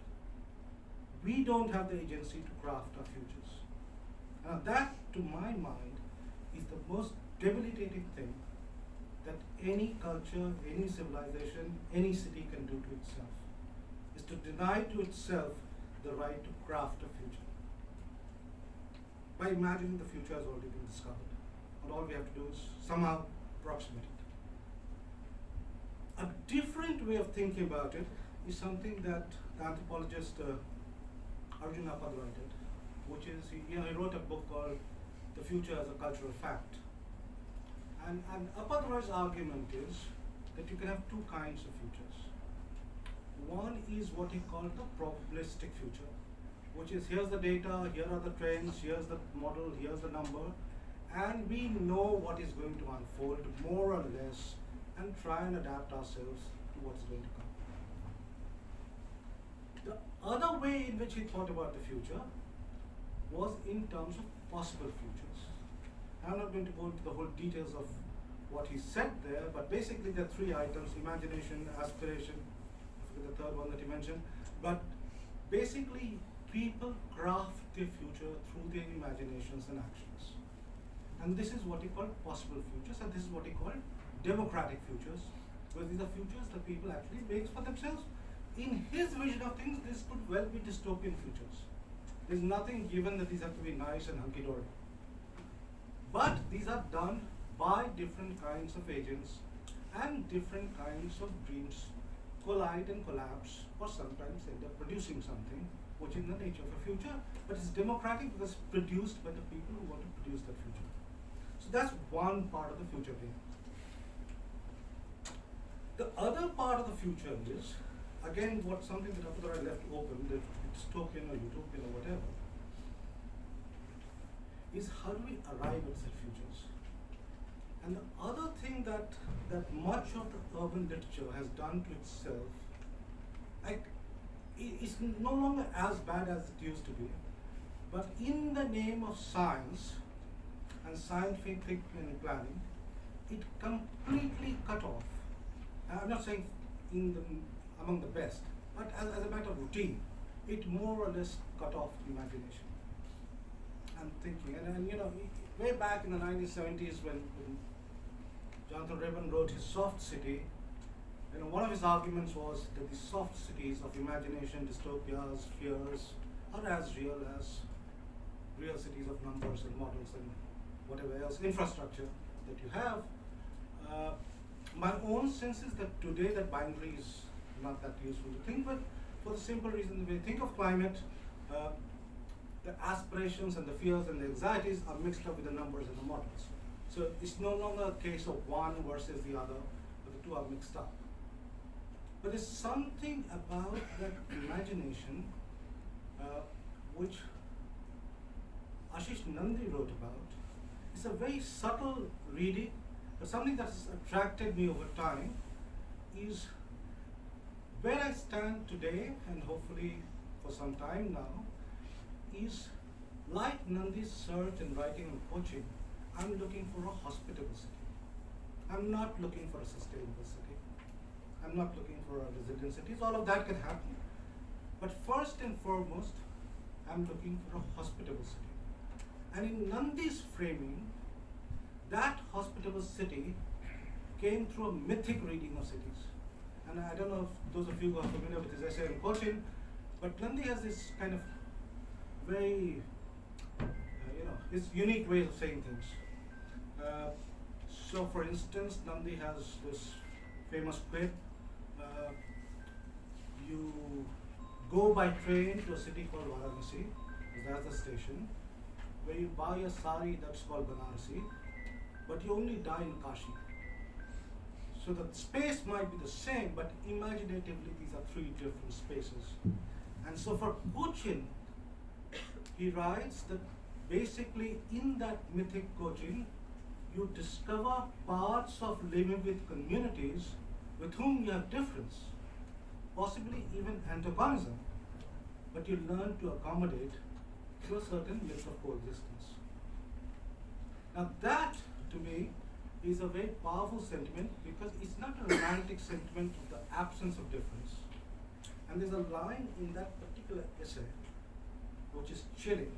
We don't have the agency to craft our futures. Now that, to my mind, is the most debilitating thing that any culture, any civilization, any city can do to itself, is to deny to itself the right to craft a future. By imagining the future has already been discovered. And all we have to do is somehow approximate it. A different way of thinking about it is something that the anthropologist Arjun Apadwai did, which is, he wrote a book called The Future as a Cultural Fact. And Apadwai's argument is that you can have 2 kinds of futures. One is what he called the probabilistic future, which is here's the data, here are the trends, here's the model, here's the number, and we know what is going to unfold more or less and try and adapt ourselves to what's going to come. The other way in which he thought about the future was in terms of possible futures. I'm not going to go into the whole details of what he said there, but basically there are 3 items: imagination, aspiration, I forget the third one that he mentioned. But basically, people craft their future through their imaginations and actions. And this is what he called possible futures, and this is what he called democratic futures, because these are futures that people actually make for themselves. In his vision of things, this could well be dystopian futures. There's nothing given that these have to be nice and hunky-dory. But these are done by different kinds of agents, and different kinds of dreams collide and collapse, or sometimes end up producing something which is in the nature of a future, but it's democratic because it's produced by the people who want to produce that future. So that's one part of the future game. The other part of the future is, again, something that I left open, the dystopian or utopian or whatever, is how do we arrive at such futures? And the other thing that much of the urban literature has done to itself, like, it's no longer as bad as it used to be, but in the name of science and scientific thinking and planning, it completely cut off. I'm not saying among the best, but as a matter of routine, it more or less cut off imagination and thinking. And way back in the 1970s when Jonathan Rayburn wrote his Soft City, one of his arguments was that the soft cities of imagination, dystopias, fears are as real cities of numbers and models and whatever else infrastructure that you have. My own sense is that today that binary is not that useful to think with, for the simple reason that when you think of climate, the aspirations and the fears and the anxieties are mixed up with the numbers and the models. So it's no longer a case of one versus the other, but the two are mixed up. But there's something about that imagination which Ashish Nandi wrote about. It's a very subtle reading, but something that's attracted me over time is where I stand today, and hopefully for some time now, is like Nandi's search and writing and coaching, I'm looking for a hospitable city. I'm not looking for a sustainable city. I'm not looking for a resilient city. All of that can happen. But first and foremost, I'm looking for a hospitable city. And in Nandi's framing, that hospitable city came through a mythic reading of cities. And I don't know if those of you who are familiar with his essay on coaching, but Nandi has this kind of very, his unique ways of saying things. So for instance, Nandi has this famous quip, you go by train to a city called Varanasi, because that's the station, where you buy a sari that's called Banarasi, but you only die in Kashi. So the space might be the same, but imaginatively these are three different spaces. And so for Cochin, he writes that basically in that mythic Cochin, you discover parts of living with communities with whom you have difference, possibly even antagonism, but you learn to accommodate to a certain myth of coexistence. Now that, to me, is a very powerful sentiment because it's not a romantic sentiment of the absence of difference. And there's a line in that particular essay which is chilling,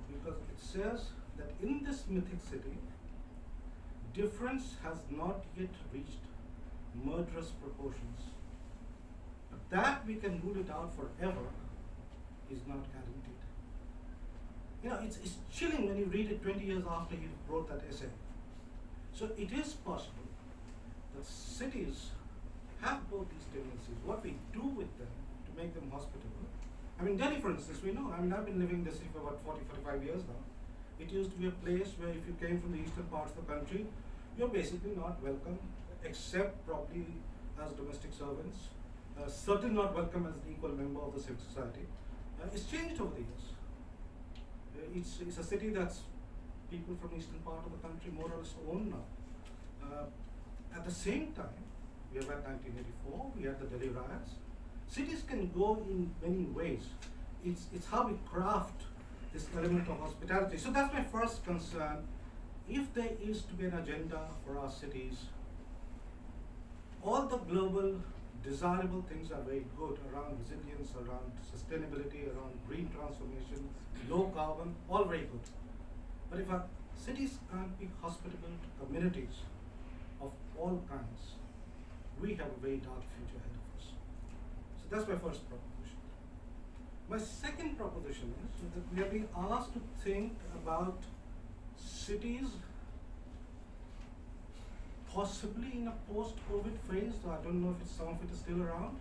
because it says that in this mythic city, difference has not yet reached murderous proportions. But that we can rule it out forever is not guaranteed. It's chilling when you read it 20 years after he wrote that essay. So it is possible that cities have both these tendencies. What we do with them to make them hospitable. Delhi, for instance, we know. I've been living in the city for about 40, 45 years now. It used to be a place where if you came from the eastern parts of the country, you're basically not welcome, except probably as domestic servants. Certainly not welcome as an equal member of the civic society. It's changed over the years. It's a city that's people from the eastern part of the country more or less own now. At the same time, we have had 1984, we had the Delhi riots. Cities can go in many ways. It's how we craft this element of hospitality. So that's my first concern. If there is to be an agenda for our cities, all the global desirable things are very good around resilience, around sustainability, around green transformation, low carbon, all very good. But if our cities can't be hospitable to communities of all kinds, we have a very dark future ahead of us. So that's my first proposition. My second proposition is that we are being asked to think about cities possibly in a post-COVID phase, so I don't know if some of it is still around,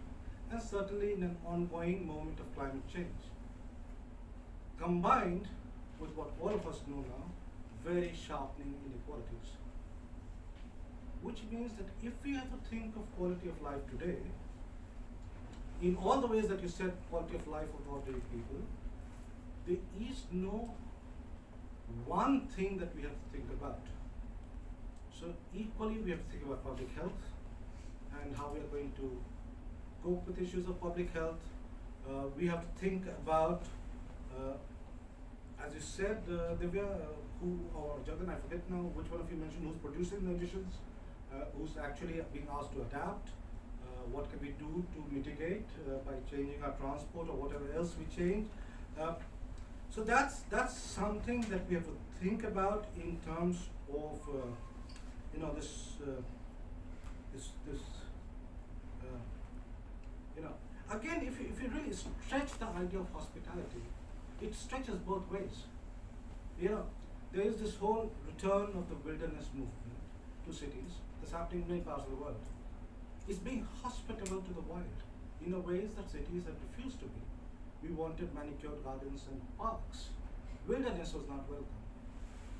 and certainly in an ongoing moment of climate change. Combined with what all of us know now, very sharpening inequalities. Which means that if we have to think of quality of life today, in all the ways that you said quality of life of ordinary people, there is no one thing that we have to think about. So equally we have to think about public health and how we are going to cope with issues of public health. We have to think about, as you said, Divya, who or Jagan, I forget now which one of you mentioned who's producing the emissions, who's actually being asked to adapt. What can we do to mitigate by changing our transport or whatever else we change? So that's something that we have to think about in terms of again, if you really stretch the idea of hospitality, it stretches both ways. There is this whole return of the wilderness movement to cities that's happening in many parts of the world. It's being hospitable to the wild in a ways that cities have refused to be. We wanted manicured gardens and parks. Wilderness was not welcome.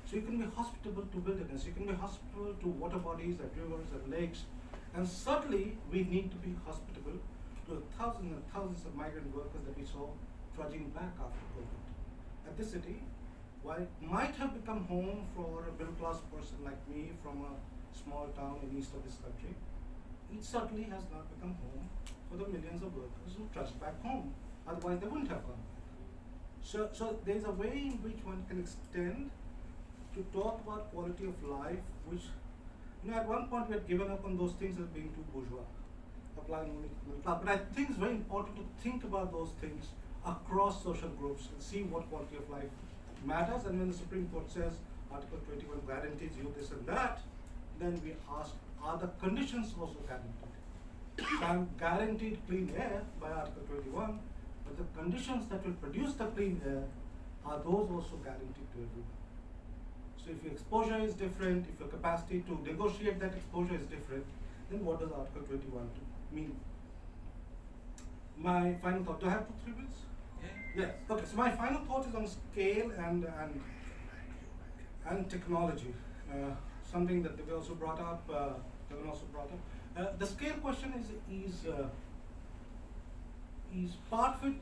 So you can be hospitable to wilderness, you can be hospitable to water bodies and rivers and lakes, and certainly we need to be hospitable to the thousands and thousands of migrant workers that we saw trudging back after COVID. And this city, while it might have become home for a middle-class person like me from a small town in east of this country, it certainly has not become home for the millions of workers who trudged back home. Otherwise, they wouldn't have gone back. So there's a way in which one can extend to talk about quality of life, which, at one point we had given up on those things as being too bourgeois, applying only to middle class. But I think it's very important to think about those things across social groups and see what quality of life matters. And when the Supreme Court says Article 21 guarantees you this and that, then we ask, are the conditions also guaranteed? So I'm guaranteed clean air by Article 21, but the conditions that will produce the clean air, are those also guaranteed to everyone? So if your exposure is different, if your capacity to negotiate that exposure is different, then what does Article 21 mean? My final thought, do I have 2-3 minutes? Yes. Okay, so my final thought is on scale and technology. Something that they also brought up, Jagan also brought up. The scale question is part of it.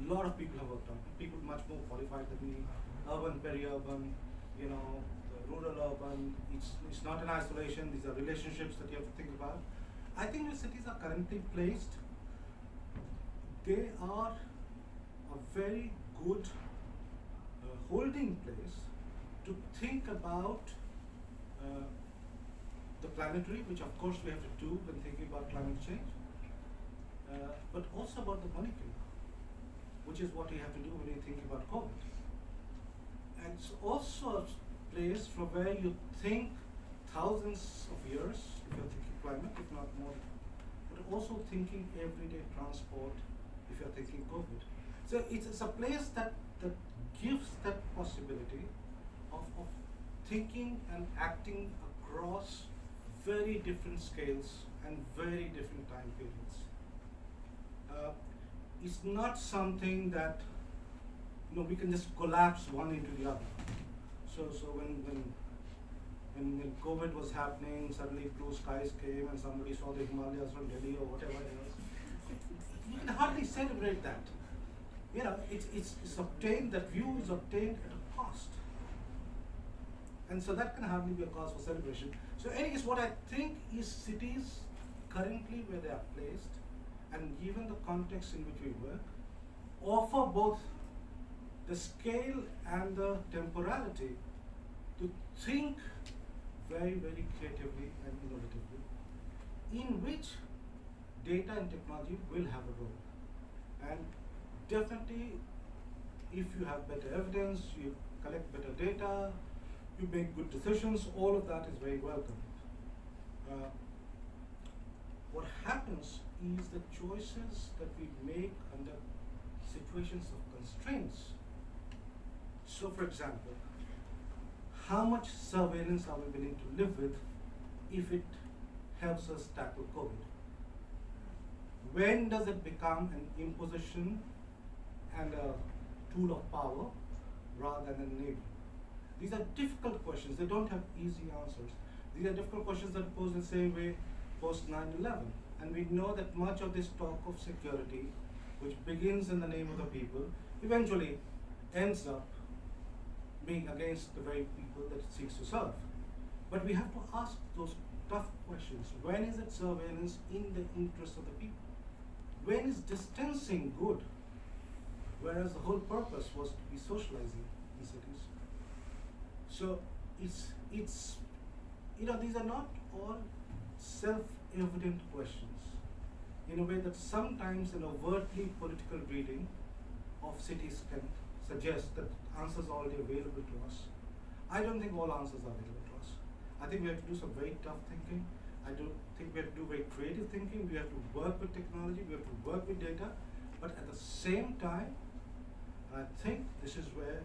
A lot of people have worked on. People much more qualified than me. Urban, peri-urban, the rural, urban. It's not in isolation. These are relationships that you have to think about. I think where cities are currently placed, they are a very good holding place to think about the planetary, which of course we have to do when thinking about climate change, but also about the molecular, which is what you have to do when you think about COVID. And it's also a place from where you think thousands of years, if you're thinking climate, if not more, but also thinking everyday transport, if you're thinking COVID. So it's a place that gives that possibility of thinking and acting across very different scales and very different time periods. It's not something that we can just collapse one into the other. So when COVID was happening, suddenly blue skies came and somebody saw the Himalayas from Delhi or whatever else. You can hardly celebrate that. It's obtained, that view is obtained at a cost. And so that can hardly be a cause for celebration. So anyways, what I think is cities currently where they are placed, and given the context in which we work, offer both the scale and the temporality to think very, very creatively and innovatively, in which data and technology will have a role. And definitely, if you have better evidence, you collect better data, you make good decisions, all of that is very welcome. What happens is the choices that we make under situations of constraints. So, for example, how much surveillance are we willing to live with if it helps us tackle COVID? When does it become an imposition and a tool of power rather than an enabler? These are difficult questions. They don't have easy answers. These are difficult questions that are posed in the same way post 9/11. And we know that much of this talk of security, which begins in the name of the people, eventually ends up being against the very people that it seeks to serve. But we have to ask those tough questions. When is it surveillance in the interest of the people? When is distancing good, whereas the whole purpose was to be socializing in cities? So it's these are not all self-evident questions, in a way that sometimes an overtly political reading of cities can suggest that answers are already available to us. I don't think all answers are available to us. I think we have to do some very tough thinking. I don't think we have to do very creative thinking. We have to work with technology, we have to work with data, but at the same time, I think this is where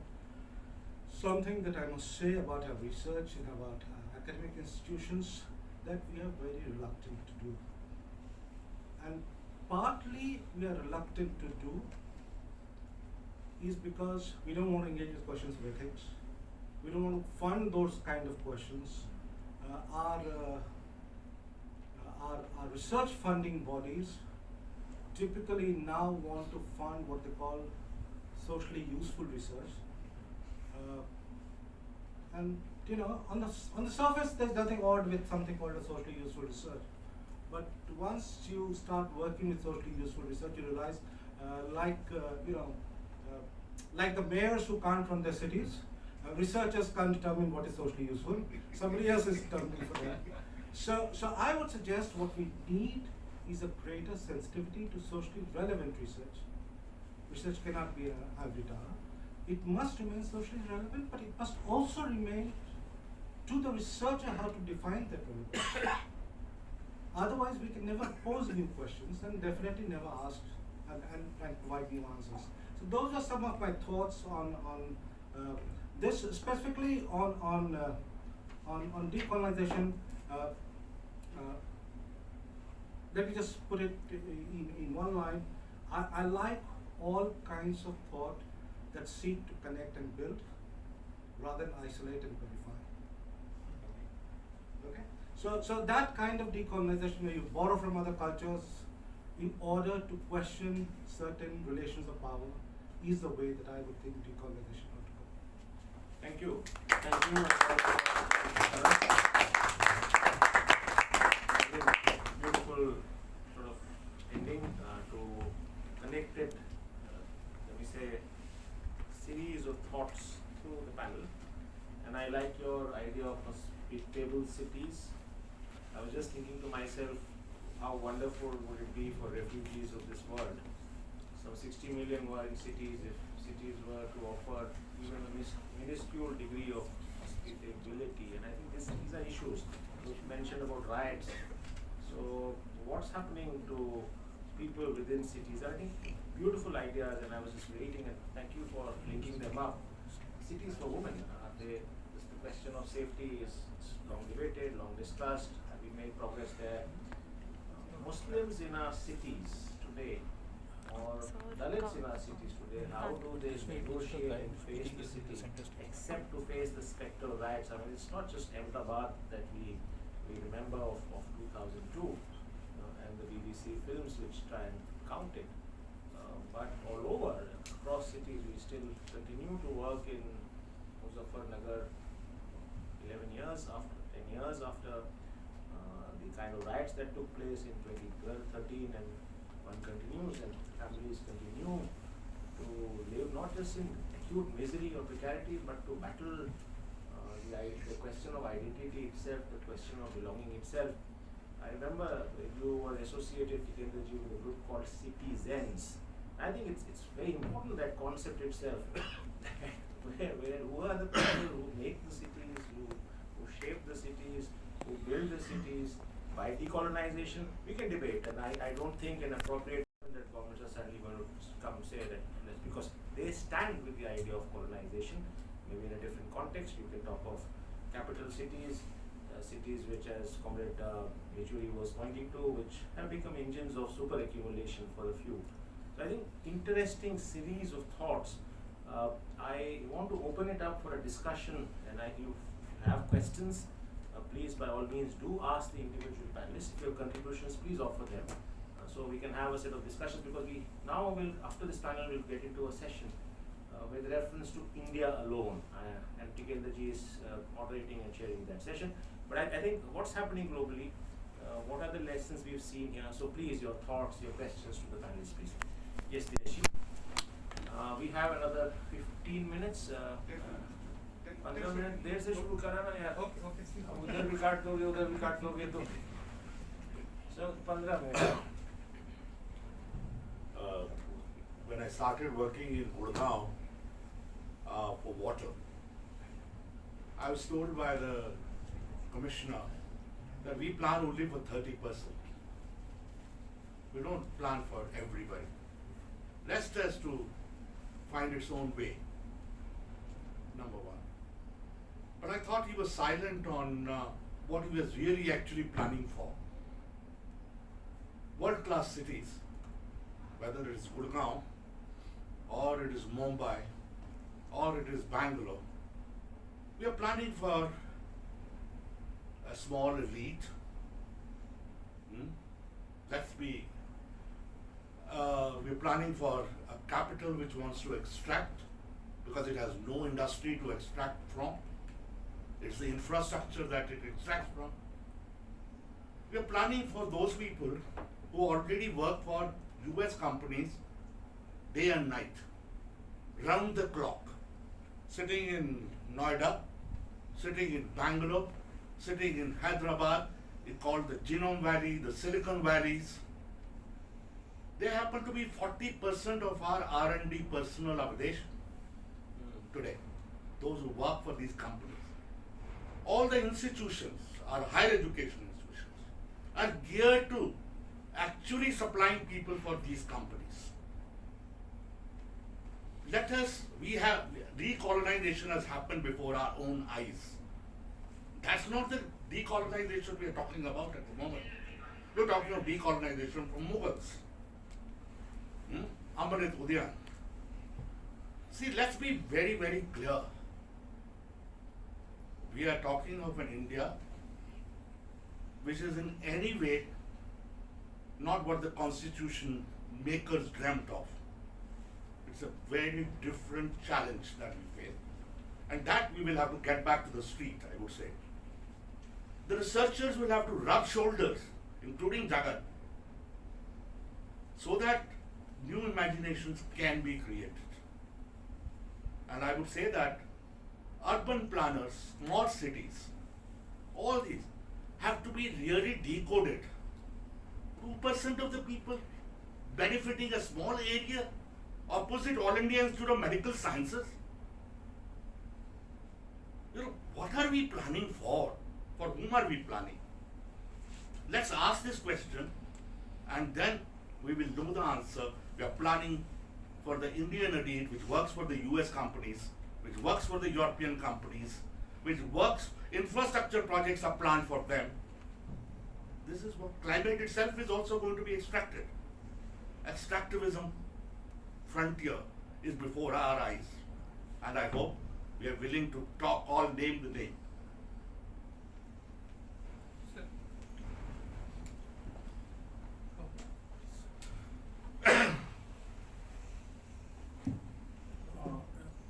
something that I must say about our research and about academic institutions that we are very reluctant to do. And partly we are reluctant to do is because we don't want to engage with questions of ethics. We don't want to fund those kind of questions. Our research funding bodies typically now want to fund what they call socially useful research. And on the surface, there's nothing odd with something called a socially useful research. But once you start working with socially useful research, you realize, like the mayors who can't run their cities, researchers can't determine what is socially useful. Somebody else is determining for them. So I would suggest what we need is a greater sensitivity to socially relevant research. Research cannot be an ivory tower. It must remain socially relevant, but it must also remain to the researcher how to define that relevance. Otherwise, we can never pose new questions and definitely never ask and provide new answers. So those are some of my thoughts on this, specifically on decolonization. Let me just put it in one line. I like all kinds of thought that seek to connect and build rather than isolate and codify. Okay? So that kind of decolonization where you borrow from other cultures in order to question certain relations of power is the way that I would think decolonization ought to go. Thank you. Thank you. Beautiful sort of ending to connect it, let me say, series of thoughts through the panel. And I like your idea of hospitable cities. I was just thinking to myself, how wonderful would it be for refugees of this world? Some 60 million were in cities. If cities were to offer even a minuscule degree of hospitability, and I think these are issues. You mentioned about riots. So what's happening to people within cities? I think beautiful ideas, and I was just waiting, and thank you for linking them up. Cities for women, the question of safety is long debated, long discussed. Have we made progress there? Muslims in our cities today, or Dalits in our cities today, how do they negotiate and face the city, except to face the specter of riots? I mean, it's not just Ahmedabad that we remember of 2002, and the BBC films which try and count it. But all over, across cities, we still continue to work in Muzaffarnagar 11 years after, 10 years after the kind of riots that took place in 2013, and one continues, and families continue to live not just in acute misery or precarity, but to battle the question of identity itself, the question of belonging itself. I remember you were associated, Jitendraji, with a group called Citizens. I think it's very important, that concept itself. Who are the people who make the cities, who shape the cities, who build the cities? By decolonization, we can debate, and I don't think an appropriate that governments are suddenly going to come say that because they stand with the idea of colonization. Maybe in a different context, you can talk of capital cities, cities which, as Comrade Shri was pointing to, which have become engines of super accumulation for the few. So I think interesting series of thoughts. I want to open it up for a discussion, and if you have questions, please by all means do ask the individual panelists. If you have contributions, please offer them. So we can have a set of discussions, because we now will, after this panel, we'll get into a session with reference to India alone, and Tikendra is moderating and chairing that session. But I think what's happening globally, what are the lessons we've seen here? So please, your thoughts, your questions to the panelists, please. Yes, Dinesh. We have another 15 minutes. 15 minute देर से शुरू करा ना यार. उधर भी काट लोगे, उधर भी काट लोगे तो. So 15 minutes. When I started working in Gurgaon for water, I was told by the commissioner that we plan only for 30%. We don't plan for everybody. Let's test to find its own way, number one. But I thought he was silent on what he was really actually planning for. World-class cities, whether it is Gurgaon, or it is Mumbai, or it is Bangalore, we are planning for a small elite. We're planning for a capital which wants to extract, because it has no industry to extract from. It's the infrastructure that it extracts from. We're planning for those people who already work for US companies day and night, round the clock, sitting in Noida, sitting in Bangalore, sitting in Hyderabad. It's called the Genome Valley, the Silicon Valleys. They happen to be 40% of our R&D personnel of the nation today, those who work for these companies. All the institutions, our higher education institutions, are geared to actually supplying people for these companies. Decolonization has happened before our own eyes. That's not the decolonization we are talking about at the moment. We're talking of decolonization from Mughals. Amrit Udyan. See, let's be very, very clear. We are talking of an India which is in any way not what the constitution makers dreamt of. It's a very different challenge that we face. And that we will have to get back to the street, I would say. The researchers will have to rub shoulders, including Jagat, so that new imaginations can be created. And I would say that urban planners, small cities, all these have to be really decoded. 2% of the people benefiting a small area opposite All India Institute of Medical Sciences. What are we planning for? For whom are we planning? Let's ask this question, and then we will know the answer. We are planning for the Indian elite, which works for the US companies, which works for the European companies, which works, infrastructure projects are planned for them. This is what climate itself is also going to be extracted. Extractivism frontier is before our eyes. And I hope we are willing to talk, all name the name.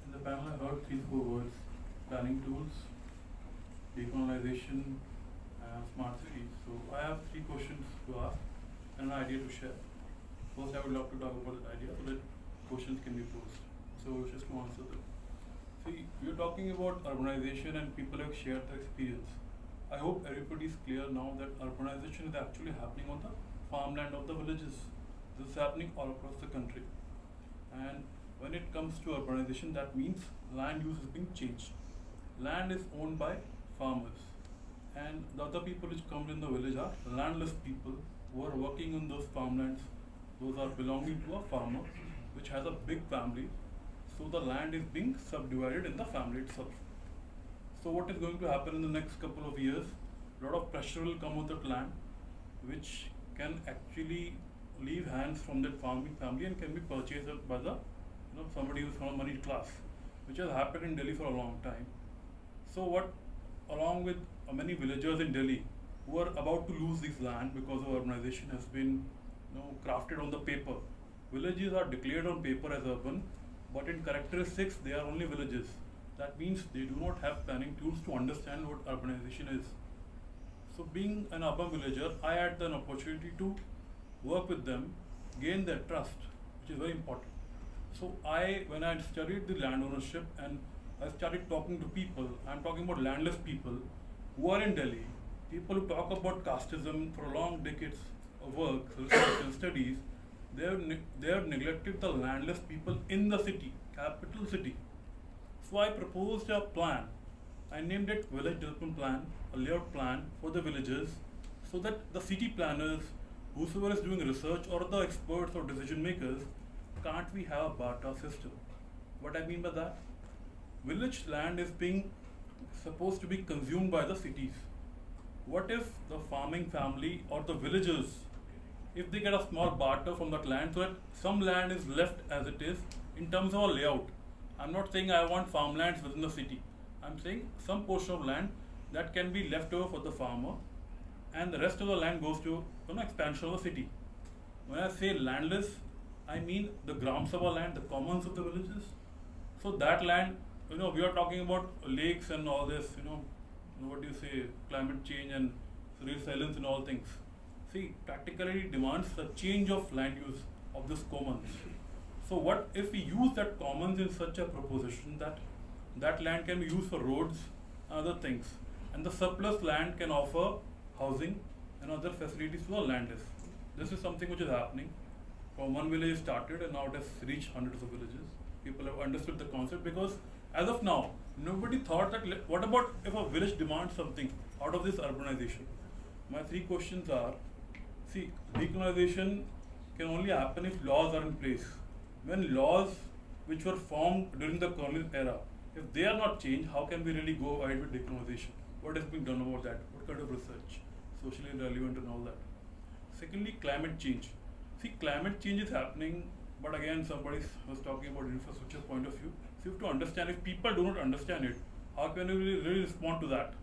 In the panel, I heard 3-4 words: planning tools, decolonization, and smart cities. So I have 3 questions to ask and an idea to share. First, I would love to talk about that idea so that questions can be posed. So just to answer them. See, we are talking about urbanization and people have shared their experience. I hope everybody is clear now that urbanization is actually happening on the farmland of the villages. This is happening all across the country. And when it comes to urbanization, that means land use is being changed. Land is owned by farmers. And the other people which come in the village are landless people who are working on those farmlands. Those are belonging to a farmer. which has a big family, so the land is being subdivided in the family itself. So what is going to happen in the next couple of years? A lot of pressure will come on that land, which can actually leave hands from that farming family and can be purchased by the somebody who's from a money class, which has happened in Delhi for a long time. So what, along with many villagers in Delhi who are about to lose this land because of urbanization has been crafted on the paper. Villages are declared on paper as urban, but in characteristics they are only villages. That means they do not have planning tools to understand what urbanization is. So being an urban villager, I had an opportunity to work with them, gain their trust, which is very important. So when I studied the land ownership and I started talking to people, I'm talking about landless people who are in Delhi, people who talk about casteism for long decades of work, research and studies, they have neglected the landless people in the city, capital city. So I proposed a plan. I named it Village Development Plan, a layout plan for the villages, so that the city planners, whosoever is doing research, or the experts or decision makers, can't we have a barter system? What I mean by that? Village land is supposed to be consumed by the cities. What if the farming family or the villagers, if they get a small barter from that land, so that some land is left as it is in terms of a layout? I'm not saying I want farmlands within the city. I'm saying some portion of land that can be left over for the farmer, and the rest of the land goes to expansion of the city. When I say landless, I mean the Gram Sabha land, the commons of the villages. So that land, we are talking about lakes and all this, what do you say, climate change and resilience and all things. See, practically demands a change of land use of this commons. So what if we use that commons in such a proposition that that land can be used for roads and other things, and the surplus land can offer housing and other facilities to the landless. This is something which is happening. From one village started and now it has reached hundreds of villages. People have understood the concept, because as of now, nobody thought that what about if a village demands something out of this urbanization? My three questions are, see, decolonization can only happen if laws are in place. When laws which were formed during the colonial era, if they are not changed, how can we really go ahead with decolonization? What has been done about that? What kind of research? Socially relevant and all that. Secondly, climate change. See, climate change is happening, but again, somebody was talking about infrastructure point of view. So you have to understand, if people do not understand it, how can we really respond to that?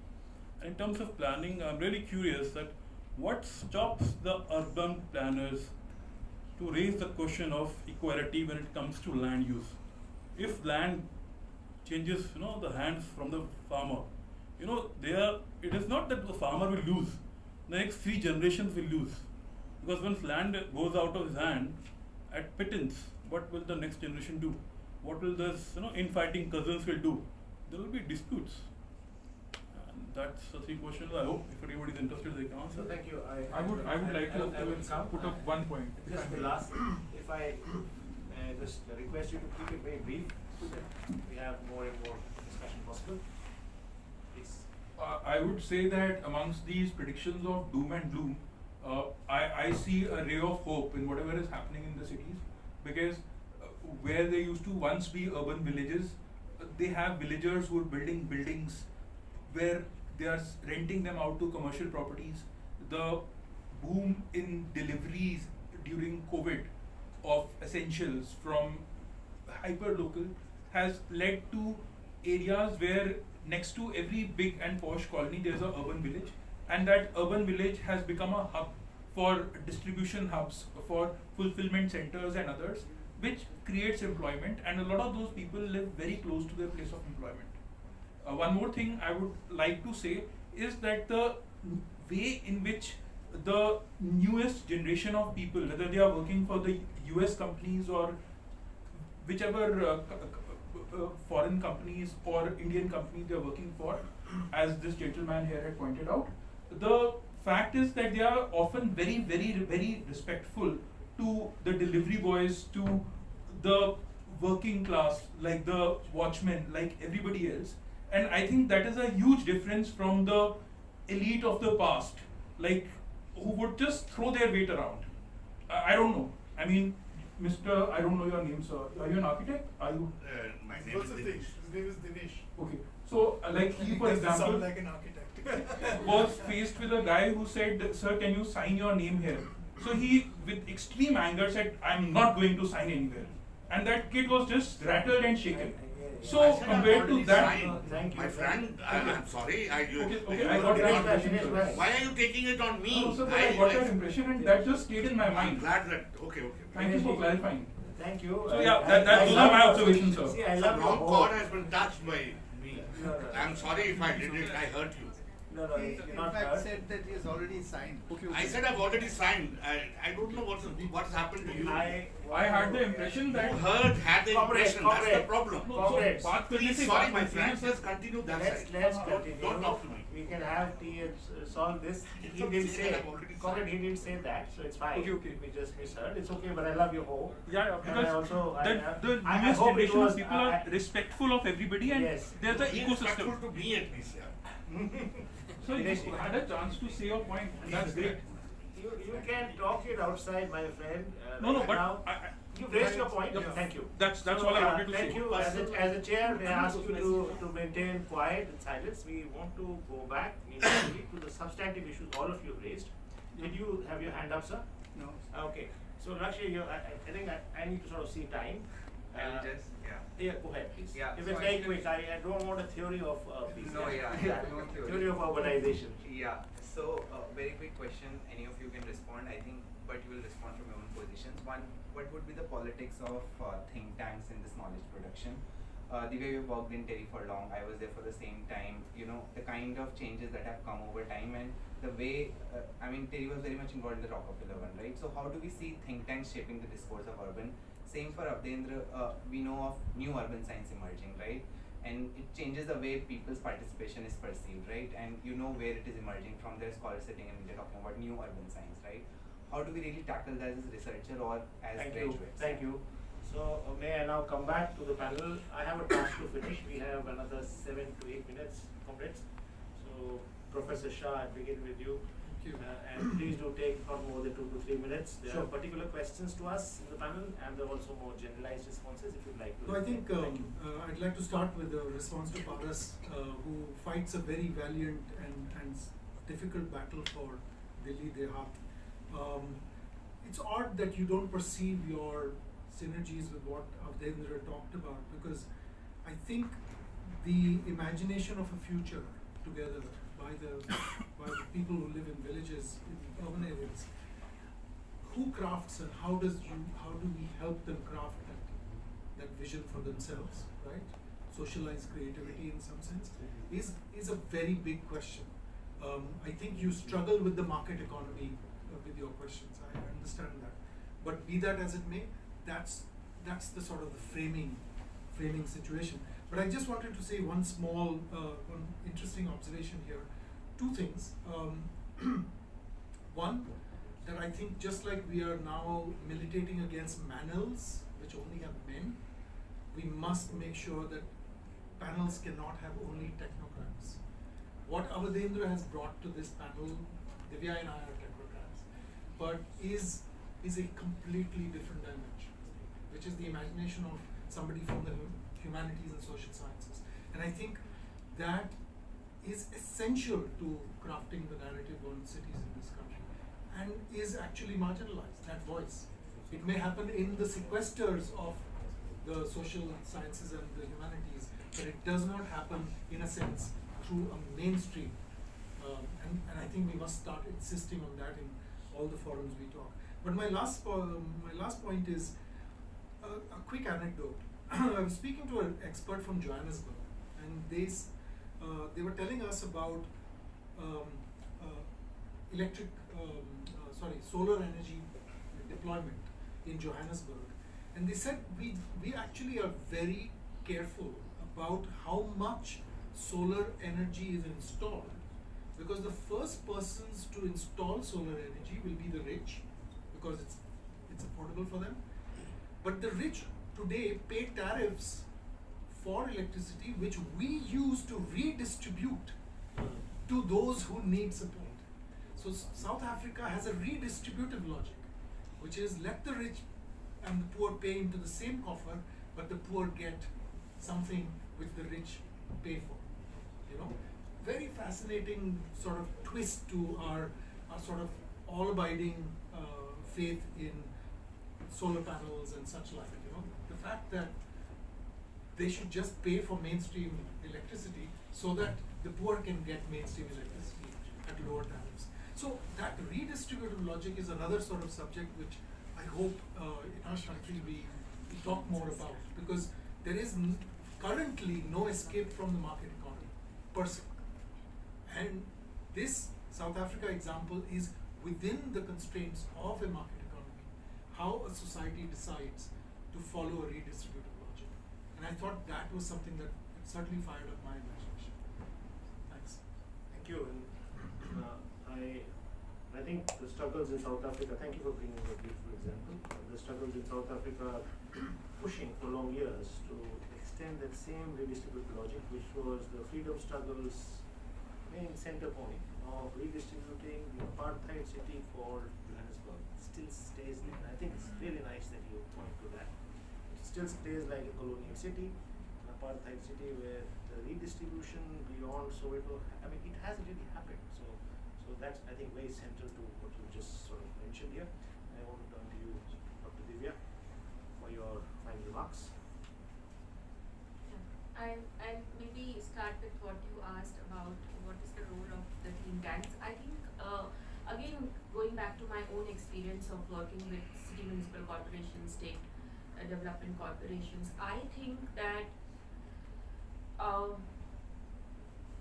And in terms of planning, I'm really curious that what stops the urban planners to raise the question of equality when it comes to land use? If land changes, the hands from the farmer, it is not that the farmer will lose. The next 3 generations will lose. Because once land goes out of his hand at pittance, what will the next generation do? What will this, infighting cousins will do? There will be disputes. And that's the 3 questions. I hope if anybody is interested, they can answer. So thank you. I would like to put up one point. Just the last, if I just request you to keep it very brief, so that we have more and more discussion possible. Please. I would say that amongst these predictions of doom and gloom, I see a ray of hope in whatever is happening in the cities, because where they used to once be urban villages, they have villagers who are building buildings where they are renting them out to commercial properties. The boom in deliveries during COVID of essentials from hyper-local has led to areas where next to every big and posh colony there's an urban village, and that urban village has become a hub for distribution hubs, for fulfillment centers and others, which creates employment, and a lot of those people live very close to their place of employment. One more thing I would like to say is that the way in which the newest generation of people, whether they are working for the US companies or whichever foreign companies or Indian companies they are working for, as this gentleman here had pointed out, the fact is that they are often very, very, very respectful to the delivery boys, to the working class, like the watchmen, like everybody else. And I think that is a huge difference from the elite of the past, like who would just throw their weight around. I don't know. I mean, Mr. I don't know your name, sir. Are you an architect? Are you? My name is Dinesh. His name is Dinesh. Okay. So, like he, for Doesn't example, sound like an architect. was faced with a guy who said, "Sir, can you sign your name here?" So he, with extreme anger, said, "I'm not going to sign anywhere." And that kid was just rattled and shaken. So I said I've compared to already that, signed. Thank you. My friend, I'm sorry. okay, I got that impression, sir. Why are you taking it on me? No, sir, but I got that impression, and that just stayed in my I'm mind. glad that. Okay. Thank you for clarifying. Thank you. So yeah, those are my observations, sir. See, I The love your wrong hope. chord has been touched by me. No. I'm sorry if I did it. I hurt you. No, it's In not fact, hurt. said that he has already signed. I said I've already signed. I don't know what's happened to you. I had the impression that. You had the impression. That's the problem. No, Comrades, so, बात करने Please, से sorry, बात my करते हैं, friend. sir. Let's continue that Let's side. continue. Don't talk to me. We can have tea and solve this. He It's didn't okay, say, I've already Comrade, said. he didn't say that, so it's fine. Okay. We just misheard. It's okay, but I love your hope. Yeah, And I because also, the I newest hope it generation was- of people are respectful of everybody, and Yes. there's an Be ecosystem. respectful to me at least, yeah. So you had a chance to say your point, and that's great. You can talk it outside, my friend. No, right but now. You raised your point. Yeah. Thank you. That's So, all I wanted to thank say. you. As a chair, may I ask you to maintain quiet and silence. We want to go back immediately to the substantive issues all of you raised. Did you have your hand up, sir? No. Okay. So Lakshya, I think I need to sort of see time. I will just, yeah. Yeah, go ahead, please. Yeah, If so it's very actually- quick, I don't want a theory of peace. No, yeah, no theory. Theory of urbanization. Yeah, so very quick question, any of you can respond, I think, but you will respond from your own positions. One, what would be the politics of think tanks in this knowledge production? The way we worked in Terry for long, I was there for the same time, you know, the kind of changes that have come over time and the way, I mean, Terry was very much involved in the Rockefeller one, right? So how do we see think tanks shaping the discourse of urban? Same for Awadhendra, we know of new urban science emerging, right? And it changes the way people's participation is perceived, right? And you know where it is emerging from. There are scholars sitting in India talking about new urban science, right? How do we really tackle that as a researcher or as graduates? Thank you. So may I now come back to the panel? I have a task to finish. We have another 7 to 8 minutes, comrades. So Professor Shah, I begin with you. Thank you. And please do take not more than 2 to 3 minutes. There Sure. are particular questions to us in the panel, and there are also more generalized responses if you'd like to. So I think Thank you. I'd like to start with a response to Paras, who fights a very valiant and difficult battle for Delhi Dehat. It's odd that you don't perceive your synergies with what Awadhendra talked about, because I think the imagination of a future together by the people who live in villages, in urban areas, who crafts and how do we help them craft that vision for themselves, right? Socialize creativity in some sense is a very big question. I think you struggle with the market economy with your questions. I understand that, but be that as it may, that's the sort of the framing situation. But I just wanted to say one small, one interesting observation here. Two things. One, that I think just like we are now militating against manels, which only have men, we must make sure that panels cannot have only technocrats. What Awadhendra has brought to this panel, Divya and I are technocrats, but is a completely different dimension, which is the imagination of somebody from the humanities and social sciences. And I think that is essential to crafting the narrative on cities in this country, and is actually marginalized, that voice. It may happen in the sequesters of the social sciences and the humanities, but it does not happen, in a sense, through a mainstream. And I think we must start insisting on that in all the forums we talk. But my last point is a quick anecdote. I was speaking to an expert from Johannesburg, and they were telling us about solar energy deployment in Johannesburg. And they said we actually are very careful about how much solar energy is installed, because the first persons to install solar energy will be the rich, because it's affordable for them. But the rich today pay tariffs for electricity which we use to redistribute to those who need support. So South Africa has a redistributive logic, which is let the rich and the poor pay into the same coffer, but the poor get something which the rich pay for. You know, very fascinating sort of twist to our sort of all-abiding faith in solar panels and such like. You know, the fact that they should just pay for mainstream electricity so that the poor can get mainstream electricity at lower tariffs. So that redistributive logic is another sort of subject which I hope in our country we talk more about, because there is currently no escape from the market economy per se. And this South Africa example is within the constraints of a market economy, how a society decides to follow a redistributive logic. And I thought that was something that certainly fired up my imagination. Thanks. Thank you. And, I think the struggles in South Africa, thank you for bringing a beautiful example. The struggles in South Africa pushing for long years to extend that same redistributive logic, which was the freedom struggles main center point of redistributing the apartheid city called Johannesburg. It still stays there. I think it's really nice that you point to that. It still stays like a colonial city, an apartheid city where the redistribution beyond Soweto, I mean, it hasn't really happened. So that's, I think, very central to what you just sort of mentioned here. I want to turn to you, Dr. Divya, for your final remarks. I'll maybe start with what you asked about what is the role of the think tanks. I think, again, going back to my own experience of working with city municipal corporations, state development corporations, I think that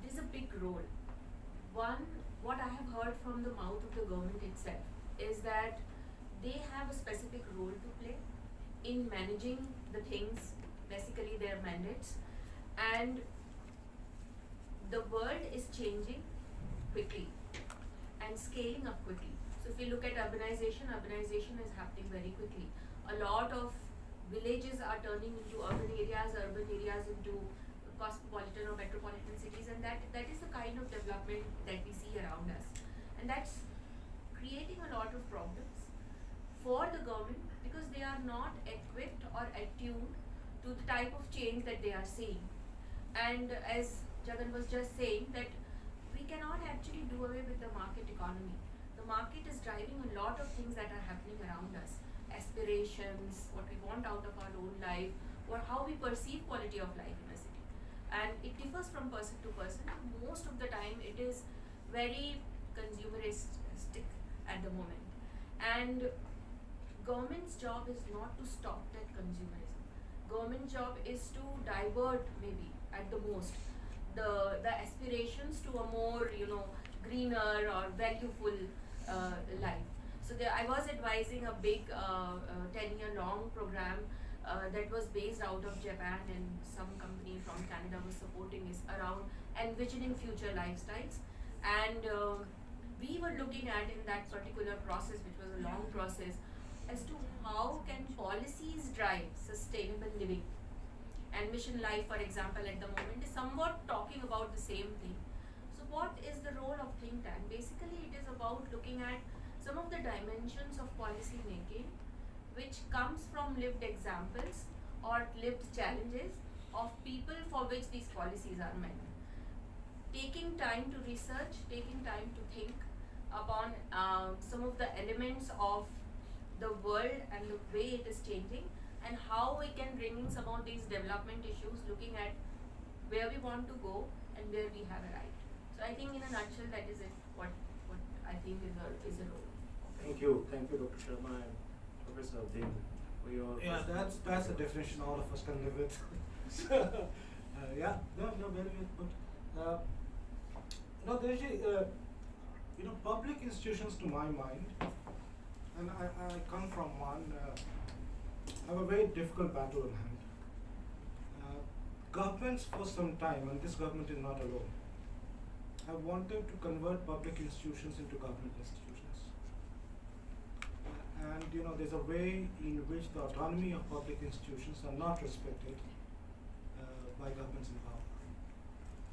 there's a big role. One, what I have heard from the mouth of the government itself is that they have a specific role to play in managing the things, basically their mandates. And the world is changing quickly and scaling up quickly. So if you look at urbanization is happening very quickly. A lot of villages are turning into urban areas into cosmopolitan or metropolitan cities, and that is the kind of development that we see around us. And that's creating a lot of problems for the government because they are not equipped or attuned to the type of change that they are seeing. And as Jagan was just saying, that we cannot actually do away with the market economy. The market is driving a lot of things that are happening around us. Aspirations, what we want out of our own life, or how we perceive quality of life in a city. And it differs from person to person. Most of the time it is very consumeristic at the moment. And government's job is not to stop that consumerism. Government's job is to divert, maybe at the most, the aspirations to a more, greener or valueful life. So I was advising a big 10-year long program that was based out of Japan, and some company from Canada was supporting is around envisioning future lifestyles. And we were looking at in that particular process, which was a long process, as to how can policies drive sustainable living. And Mission Life, for example, at the moment is somewhat talking about the same thing. So what is the role of think tank? Basically, it is about looking at some of the dimensions of policy making which comes from lived examples or lived challenges of people for which these policies are meant. Taking time to research, taking time to think upon some of the elements of the world and the way it is changing, and how we can bring in some of these development issues, looking at where we want to go and where we have arrived. So I think in a nutshell that is it, what I think is a role. Thank you, Dr. Sharma and Professor Awadhendra, for your that's the definition all of us can live with. Very good. Public institutions, to my mind, and I come from one, have a very difficult battle in hand. Governments for some time, and this government is not alone, have wanted to convert public institutions into government institutions. And there's a way in which the autonomy of public institutions are not respected by governments in power.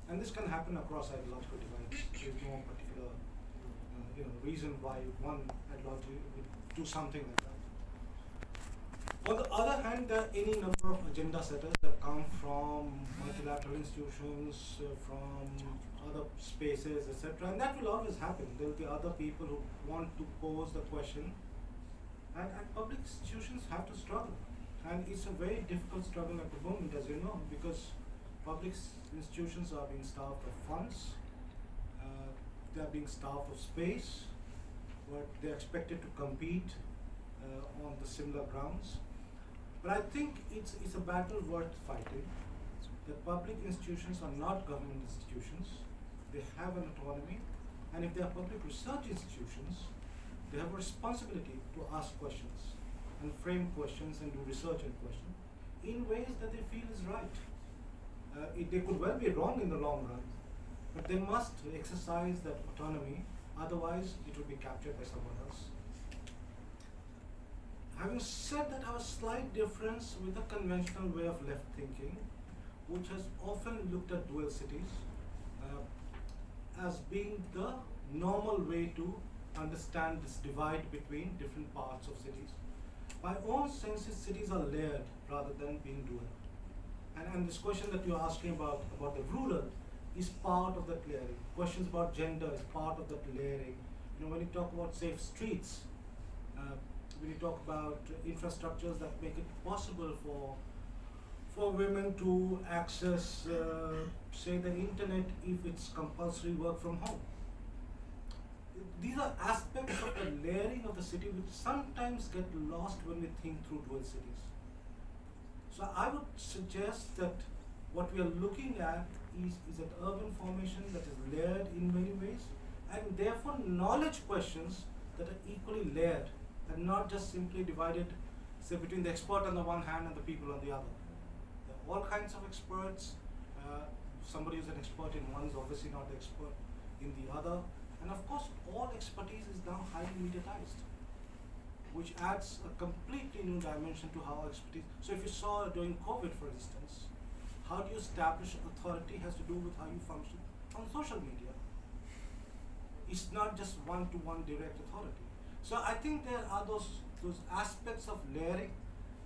And this can happen across ideological divides. There's no particular reason why one ideology would do something like that. On the other hand, there are any number of agenda setters that come from multilateral institutions, from other spaces, etc. And that will always happen. There will be other people who want to pose the question. And public institutions have to struggle. And it's a very difficult struggle at the moment, as you know, because public institutions are being starved of funds, they are being starved of space, but they're expected to compete on the similar grounds. But I think it's a battle worth fighting. The public institutions are not government institutions. They have an autonomy, and if they are public research institutions, they have a responsibility to ask questions and frame questions and do research and question in ways that they feel is right. They could well be wrong in the long run, but they must exercise that autonomy, otherwise it will be captured by someone else. Having said that, I have a slight difference with the conventional way of left thinking, which has often looked at dual cities as being the normal way to understand this divide between different parts of cities. My own sense is cities are layered rather than being dual. And this question that you're asking about the rural is part of that layering. Questions about gender is part of that layering. You know, when you talk about safe streets, when you talk about infrastructures that make it possible for women to access, say, the internet if it's compulsory work from home. These are aspects of the layering of the city which sometimes get lost when we think through dual cities. So I would suggest that what we are looking at is an urban formation that is layered in many ways, and therefore knowledge questions that are equally layered and not just simply divided, say, between the expert on the one hand and the people on the other. There are all kinds of experts. Somebody who's an expert in one is obviously not the expert in the other. And of course, all expertise is now highly mediatized, which adds a completely new dimension to how expertise. So if you saw during COVID, for instance, how do you establish authority has to do with how you function on social media. It's not just one-to-one direct authority. So I think there are those aspects of layering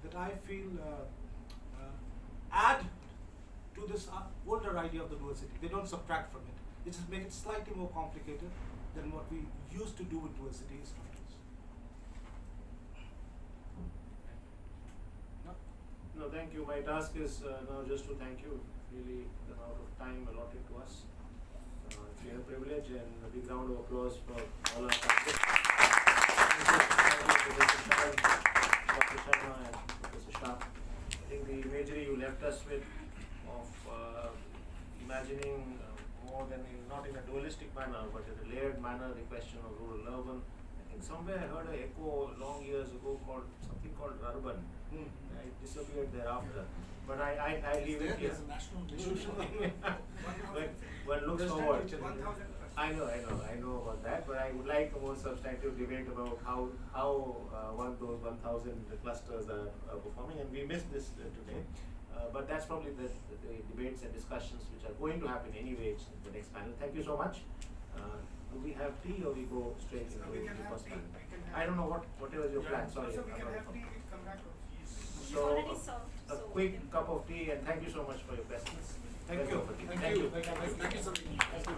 that I feel add to this older idea of the dual city. They don't subtract from it. They just make it slightly more complicated than what we used to do with dual city structures. No, thank you. My task is now just to thank you. Really, the amount of time allotted to us. It's been a privilege, and a big round of applause for all our panelists. Thank you, Professor Sharan, Dr. Sharma, and Professor Shah. I think the imagery you left us with of imagining more than not in a dualistic manner, but in a layered manner, the question of rural-urban. I think somewhere I heard an echo long years ago called something called urban. It disappeared thereafter. But I leave it here. There's a national mission. One looks forward. I know about that, but I would like a more substantive debate about how those 1,000 clusters are performing, and we missed this today. But that's probably the debates and discussions which are going to happen anyway in the next panel. Thank you so much. Do we have tea or we go straight into the first panel? I don't know whatever is your plan. Sorry. So we can have tea, come back. So a quick cup of tea, and thank you so much for your questions. Thank you. Thank you. Thank you, sir. Thank you.